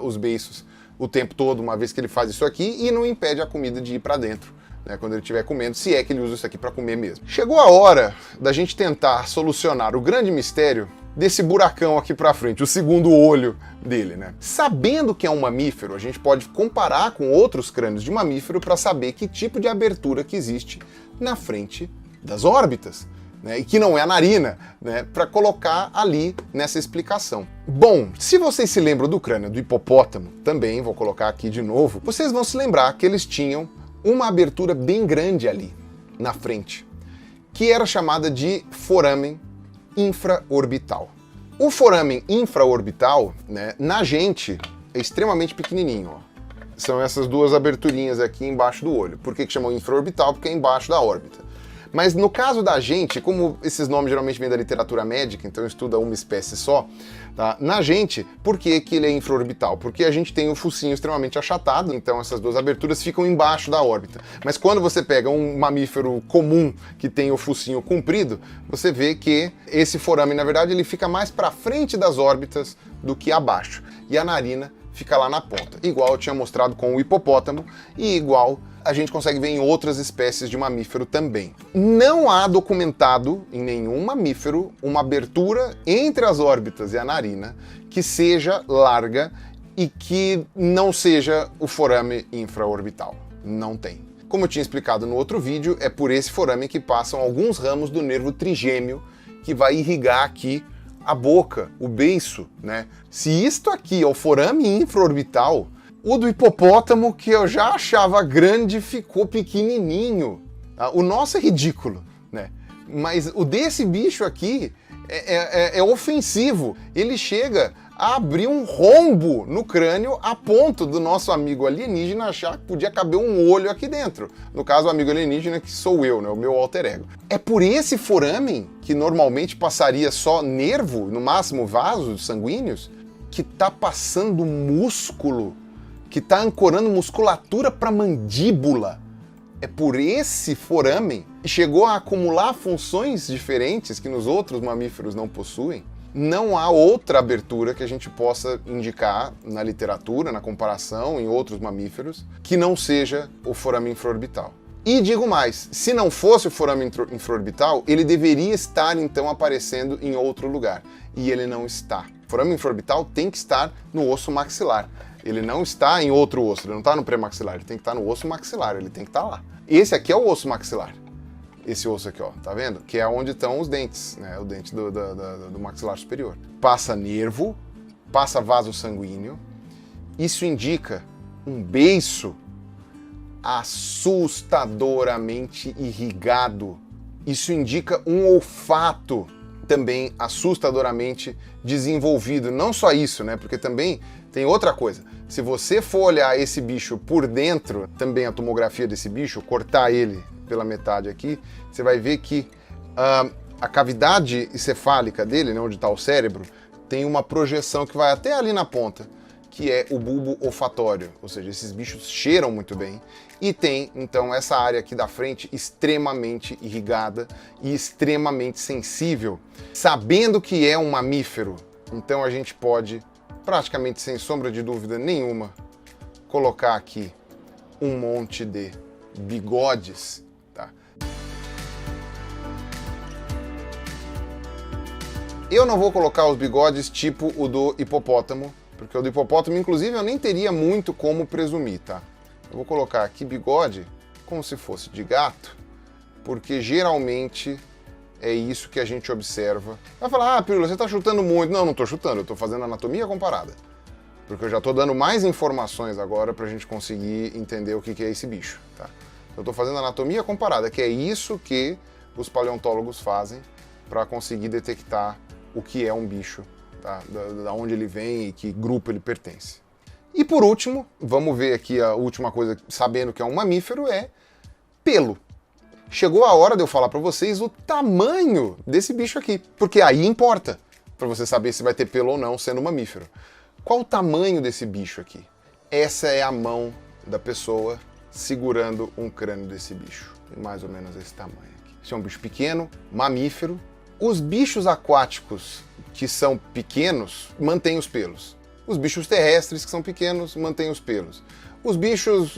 os beiços o tempo todo, uma vez que ele faz isso aqui, e não impede a comida de ir para dentro, né, quando ele estiver comendo, se é que ele usa isso aqui para comer mesmo. Chegou a hora da gente tentar solucionar o grande mistério desse buracão aqui para frente, o segundo olho dele, né? Sabendo que é um mamífero, a gente pode comparar com outros crânios de mamífero para saber que tipo de abertura que existe na frente das órbitas. Né, e que não é a narina, né, para colocar ali nessa explicação. Bom, se vocês se lembram do crânio do hipopótamo, também vou colocar aqui de novo, vocês vão se lembrar que eles tinham uma abertura bem grande ali, na frente, que era chamada de foramen infraorbital. O foramen infraorbital, né, na gente, é extremamente pequenininho, ó. São essas duas aberturinhas aqui embaixo do olho. Por que chamam infraorbital? Porque é embaixo da órbita. Mas no caso da gente, como esses nomes geralmente vêm da literatura médica, então estuda uma espécie só, tá? Na gente, por que que ele é infraorbital? Porque a gente tem o focinho extremamente achatado, então essas duas aberturas ficam embaixo da órbita. Mas quando você pega um mamífero comum que tem o focinho comprido, você vê que esse foramen, na verdade, ele fica mais para frente das órbitas do que abaixo. E a narina fica lá na ponta, igual eu tinha mostrado com o hipopótamo e igual a gente consegue ver em outras espécies de mamífero também. Não há documentado em nenhum mamífero uma abertura entre as órbitas e a narina que seja larga e que não seja o forame infraorbital. Não tem. Como eu tinha explicado no outro vídeo, é por esse forame que passam alguns ramos do nervo trigêmeo que vai irrigar aqui a boca, o beiço, né? Se isto aqui é o forame infraorbital, o do hipopótamo, que eu já achava grande, ficou pequenininho. O nosso é ridículo, né? Mas o desse bicho aqui é ofensivo. Ele chega a abrir um rombo no crânio a ponto do nosso amigo alienígena achar que podia caber um olho aqui dentro. No caso, o amigo alienígena que sou eu, né, o meu alter ego. É por esse foramen, que normalmente passaria só nervo, no máximo vasos sanguíneos, que tá passando músculo, que tá ancorando musculatura para mandíbula. É por esse foramen que chegou a acumular funções diferentes que nos outros mamíferos não possuem. Não há outra abertura que a gente possa indicar na literatura, na comparação, em outros mamíferos, que não seja o foramen infraorbital. E digo mais, se não fosse o foramen infraorbital, ele deveria estar então aparecendo em outro lugar. E ele não está. O foramen infraorbital tem que estar no osso maxilar. Ele não está em outro osso, ele não está no pré-maxilar, ele tem que estar no osso maxilar, ele tem que estar lá. Esse aqui é o osso maxilar. Esse osso aqui, ó, tá vendo? Que é onde estão os dentes, né? O dente do maxilar superior. Passa nervo, passa vaso sanguíneo. Isso indica um beiço assustadoramente irrigado. Isso indica um olfato também assustadoramente desenvolvido. Não só isso, né? Porque também tem outra coisa. Se você for olhar esse bicho por dentro, também a tomografia desse bicho, cortar ele pela metade aqui, você vai ver que a cavidade encefálica dele, né, onde está o cérebro, tem uma projeção que vai até ali na ponta, que é o bulbo olfatório, ou seja, esses bichos cheiram muito bem, e tem, então, essa área aqui da frente extremamente irrigada e extremamente sensível. Sabendo que é um mamífero, então a gente pode, praticamente sem sombra de dúvida nenhuma, colocar aqui um monte de bigodes. Eu não vou colocar os bigodes tipo o do hipopótamo, porque o do hipopótamo, inclusive, eu nem teria muito como presumir, tá? Eu vou colocar aqui bigode como se fosse de gato, porque geralmente é isso que a gente observa. Vai falar, ah, Pirula, você tá chutando muito. Não, não tô chutando, eu tô fazendo anatomia comparada. Porque eu já tô dando mais informações agora pra gente conseguir entender o que é esse bicho, tá? Eu tô fazendo anatomia comparada, que é isso que os paleontólogos fazem para conseguir detectar o que é um bicho, tá? Da onde ele vem e que grupo ele pertence. E por último, vamos ver aqui a última coisa, sabendo que é um mamífero, é pelo. Chegou a hora de eu falar para vocês o tamanho desse bicho aqui, porque aí importa para você saber se vai ter pelo ou não sendo mamífero. Qual o tamanho desse bicho aqui? Essa é a mão da pessoa segurando um crânio desse bicho. Tem mais ou menos esse tamanho aqui. Esse é um bicho pequeno, mamífero. Os bichos aquáticos que são pequenos mantêm os pelos. Os bichos terrestres que são pequenos mantêm os pelos. Os bichos,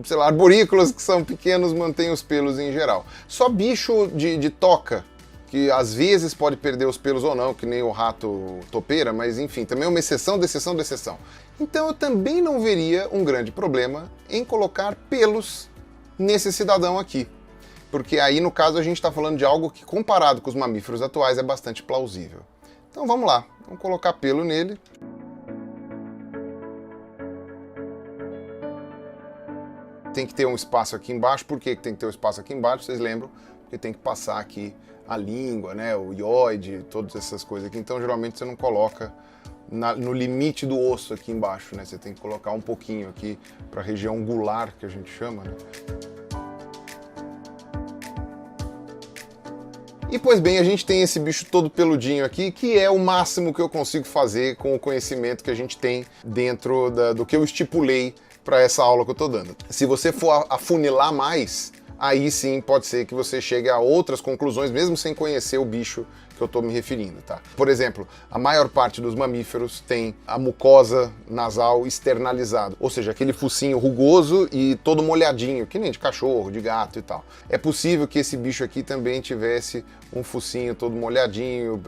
sei lá, arborícolas que são pequenos mantêm os pelos em geral. Só bicho de toca, que às vezes pode perder os pelos ou não, que nem o rato topeira, mas enfim, também é uma exceção da exceção da exceção. Então eu também não veria um grande problema em colocar pelos nesse cidadão aqui. Porque aí, no caso, a gente está falando de algo que, comparado com os mamíferos atuais, é bastante plausível. Então vamos lá, vamos colocar pelo nele. Tem que ter um espaço aqui embaixo. Por que tem que ter um espaço aqui embaixo? Vocês lembram? Porque tem que passar aqui a língua, né, o ióide, todas essas coisas aqui. Então, geralmente, você não coloca no limite do osso aqui embaixo, né? Você tem que colocar um pouquinho aqui para a região gular, que a gente chama, né? E, pois bem, a gente tem esse bicho todo peludinho aqui, que é o máximo que eu consigo fazer com o conhecimento que a gente tem dentro do que eu estipulei para essa aula que eu estou dando. Se você for afunilar mais, aí sim pode ser que você chegue a outras conclusões, mesmo sem conhecer o bicho que eu estou me referindo, tá? Por exemplo, a maior parte dos mamíferos tem a mucosa nasal externalizada, ou seja, aquele focinho rugoso e todo molhadinho, que nem de cachorro, de gato e tal. É possível que esse bicho aqui também tivesse um focinho todo molhadinho,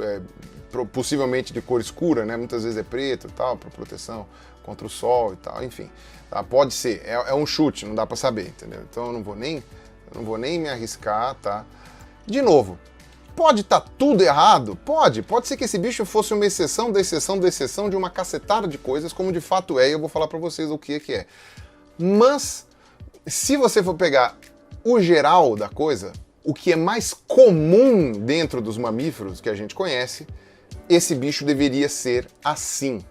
possivelmente de cor escura, né? Muitas vezes é preto e tal, para proteção contra o sol e tal, enfim. Tá? Pode ser, é um chute, não dá para saber, entendeu? Então eu não vou nem me arriscar, tá? De novo, pode estar tudo errado? Pode ser que esse bicho fosse uma exceção da exceção da exceção de uma cacetada de coisas, como de fato é, e eu vou falar para vocês o que é. Mas, se você for pegar o geral da coisa, o que é mais comum dentro dos mamíferos que a gente conhece, esse bicho deveria ser assim,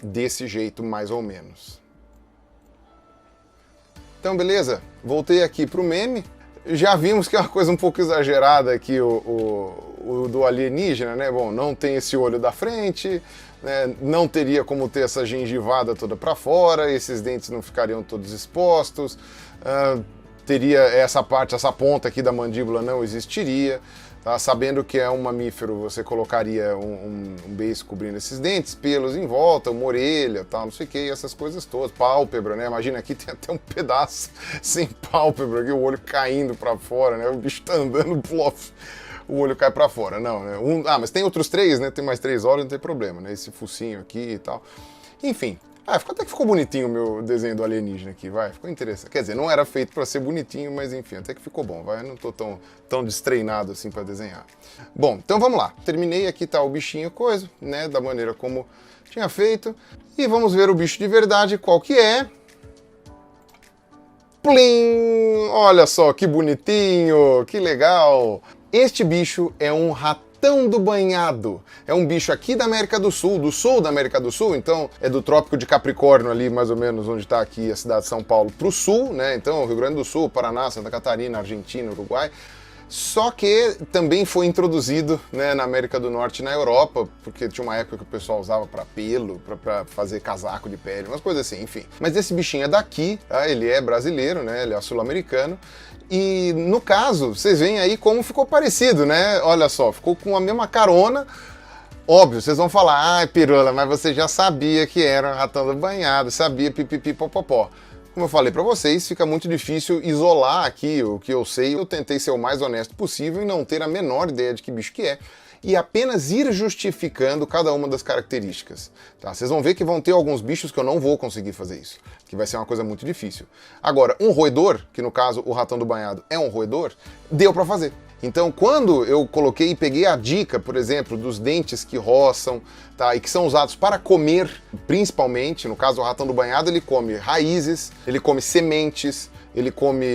desse jeito mais ou menos. Então, beleza? Voltei aqui pro meme. Já vimos que é uma coisa um pouco exagerada aqui o do alienígena, né? Bom, não tem esse olho da frente, né? Não teria como ter essa gengivada toda para fora, esses dentes não ficariam todos expostos, teria essa parte, essa ponta aqui da mandíbula não existiria. Tá? Sabendo que é um mamífero, você colocaria um beiço cobrindo esses dentes, pelos em volta, uma orelha, tal, não sei o que, essas coisas todas, pálpebra, né? Imagina aqui tem até um pedaço sem pálpebra, aqui, o olho caindo para fora, né? O bicho tá andando, plof, o olho cai para fora. Não, né? Mas tem outros 3, né? Tem mais 3 olhos, não tem problema, né? Esse focinho aqui e tal. Enfim. Até que ficou bonitinho o meu desenho do alienígena aqui, vai, ficou interessante. Quer dizer, não era feito para ser bonitinho, mas enfim, até que ficou bom, vai, eu não tô tão destreinado assim para desenhar. Bom, então vamos lá, terminei, aqui tá o bichinho coisa, né, da maneira como tinha feito, e vamos ver o bicho de verdade, qual que é. Plim! Olha só, que bonitinho, que legal! Este bicho é um ratão do banhado. É um bicho aqui da América do sul da América do Sul, então é do Trópico de Capricórnio ali, mais ou menos, onde está aqui a cidade de São Paulo, para o sul, né? Então Rio Grande do Sul, Paraná, Santa Catarina, Argentina, Uruguai. Só que também foi introduzido, né, na América do Norte e na Europa, porque tinha uma época que o pessoal usava para pelo, para fazer casaco de pele, umas coisas assim, enfim. Mas esse bichinho é daqui, tá? Ele é brasileiro, né? Ele é sul-americano. E no caso, vocês veem aí como ficou parecido, né? Olha só, ficou com a mesma carona. Óbvio, vocês vão falar, ai, Pirula, mas você já sabia que era um ratão do banhado, sabia pipipi popopó. Como eu falei para vocês, fica muito difícil isolar aqui o que eu sei. Eu tentei ser o mais honesto possível e não ter a menor ideia de que bicho que é, e apenas ir justificando cada uma das características. Tá? Vocês vão ver que vão ter alguns bichos que eu não vou conseguir fazer isso, que vai ser uma coisa muito difícil. Agora, um roedor, que no caso o ratão do banhado é um roedor, deu para fazer. Então, quando eu coloquei e peguei a dica, por exemplo, dos dentes que roçam, tá, e que são usados para comer, principalmente, no caso do ratão do banhado, ele come raízes, ele come sementes, ele come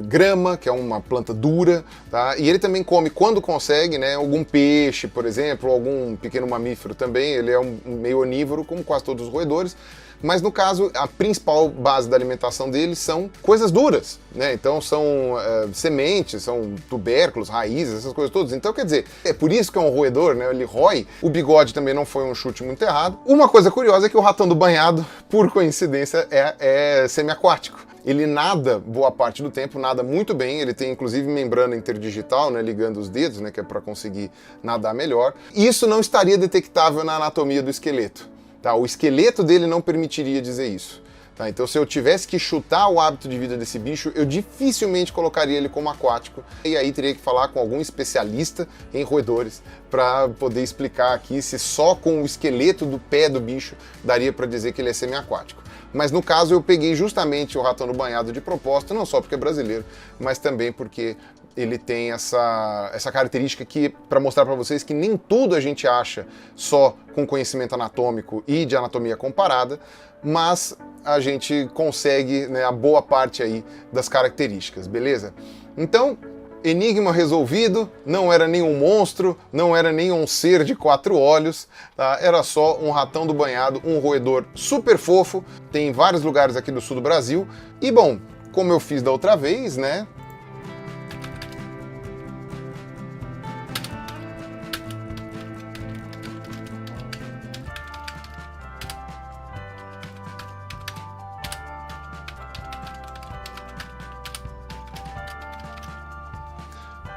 grama, que é uma planta dura, tá? E ele também come, quando consegue, né, algum peixe, por exemplo, algum pequeno mamífero também. Ele é um meio onívoro, como quase todos os roedores. Mas no caso, a principal base da alimentação deles são coisas duras, né? Então são sementes, são tubérculos, raízes, essas coisas todas. Então quer dizer, é por isso que é um roedor, né? Ele rói. O bigode também não foi um chute muito errado. Uma coisa curiosa é que o ratão do banhado, por coincidência, é semiaquático. Ele nada boa parte do tempo, nada muito bem, ele tem inclusive membrana interdigital, né, ligando os dedos, né, que é para conseguir nadar melhor. Isso não estaria detectável na anatomia do esqueleto. Tá? O esqueleto dele não permitiria dizer isso. Tá? Então, se eu tivesse que chutar o hábito de vida desse bicho, eu dificilmente colocaria ele como aquático. E aí teria que falar com algum especialista em roedores para poder explicar aqui se só com o esqueleto do pé do bicho daria para dizer que ele é semiaquático. Mas no caso eu peguei justamente o ratão do banhado de propósito, não só porque é brasileiro, mas também porque ele tem essa característica que, para mostrar para vocês que nem tudo a gente acha só com conhecimento anatômico e de anatomia comparada, mas a gente consegue, né, a boa parte aí das características, beleza? Então, enigma resolvido, não era nenhum monstro, não era nenhum ser de 4 olhos, tá? Era só um ratão do banhado, um roedor super fofo, tem em vários lugares aqui do sul do Brasil. E bom, como eu fiz da outra vez, né?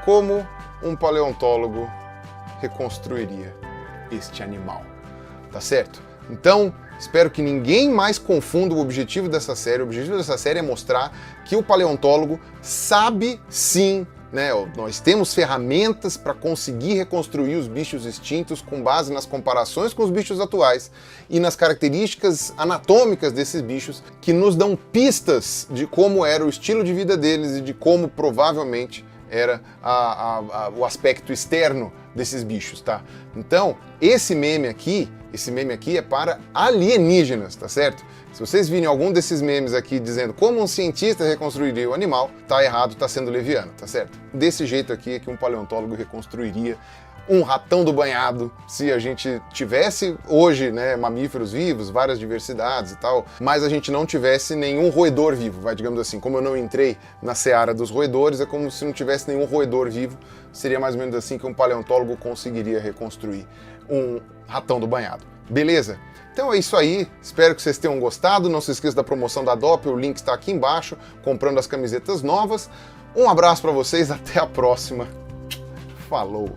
Como um paleontólogo reconstruiria este animal, tá certo? Então, espero que ninguém mais confunda o objetivo dessa série. O objetivo dessa série é mostrar que o paleontólogo sabe sim, né? Nós temos ferramentas para conseguir reconstruir os bichos extintos com base nas comparações com os bichos atuais e nas características anatômicas desses bichos que nos dão pistas de como era o estilo de vida deles e de como provavelmente era o aspecto externo desses bichos, tá? Então, esse meme aqui é para alienígenas, tá certo? Se vocês virem algum desses memes aqui dizendo como um cientista reconstruiria o animal, tá errado, tá sendo leviano, tá certo? Desse jeito aqui é que um paleontólogo reconstruiria um ratão do banhado, se a gente tivesse hoje, né, mamíferos vivos, várias diversidades e tal, mas a gente não tivesse nenhum roedor vivo, vai, digamos assim. Como eu não entrei na seara dos roedores, é como se não tivesse nenhum roedor vivo, seria mais ou menos assim que um paleontólogo conseguiria reconstruir um ratão do banhado. Beleza? Então é isso aí, espero que vocês tenham gostado, não se esqueça da promoção da Doppel, o link está aqui embaixo, comprando as camisetas novas. Um abraço para vocês, até a próxima. Falou!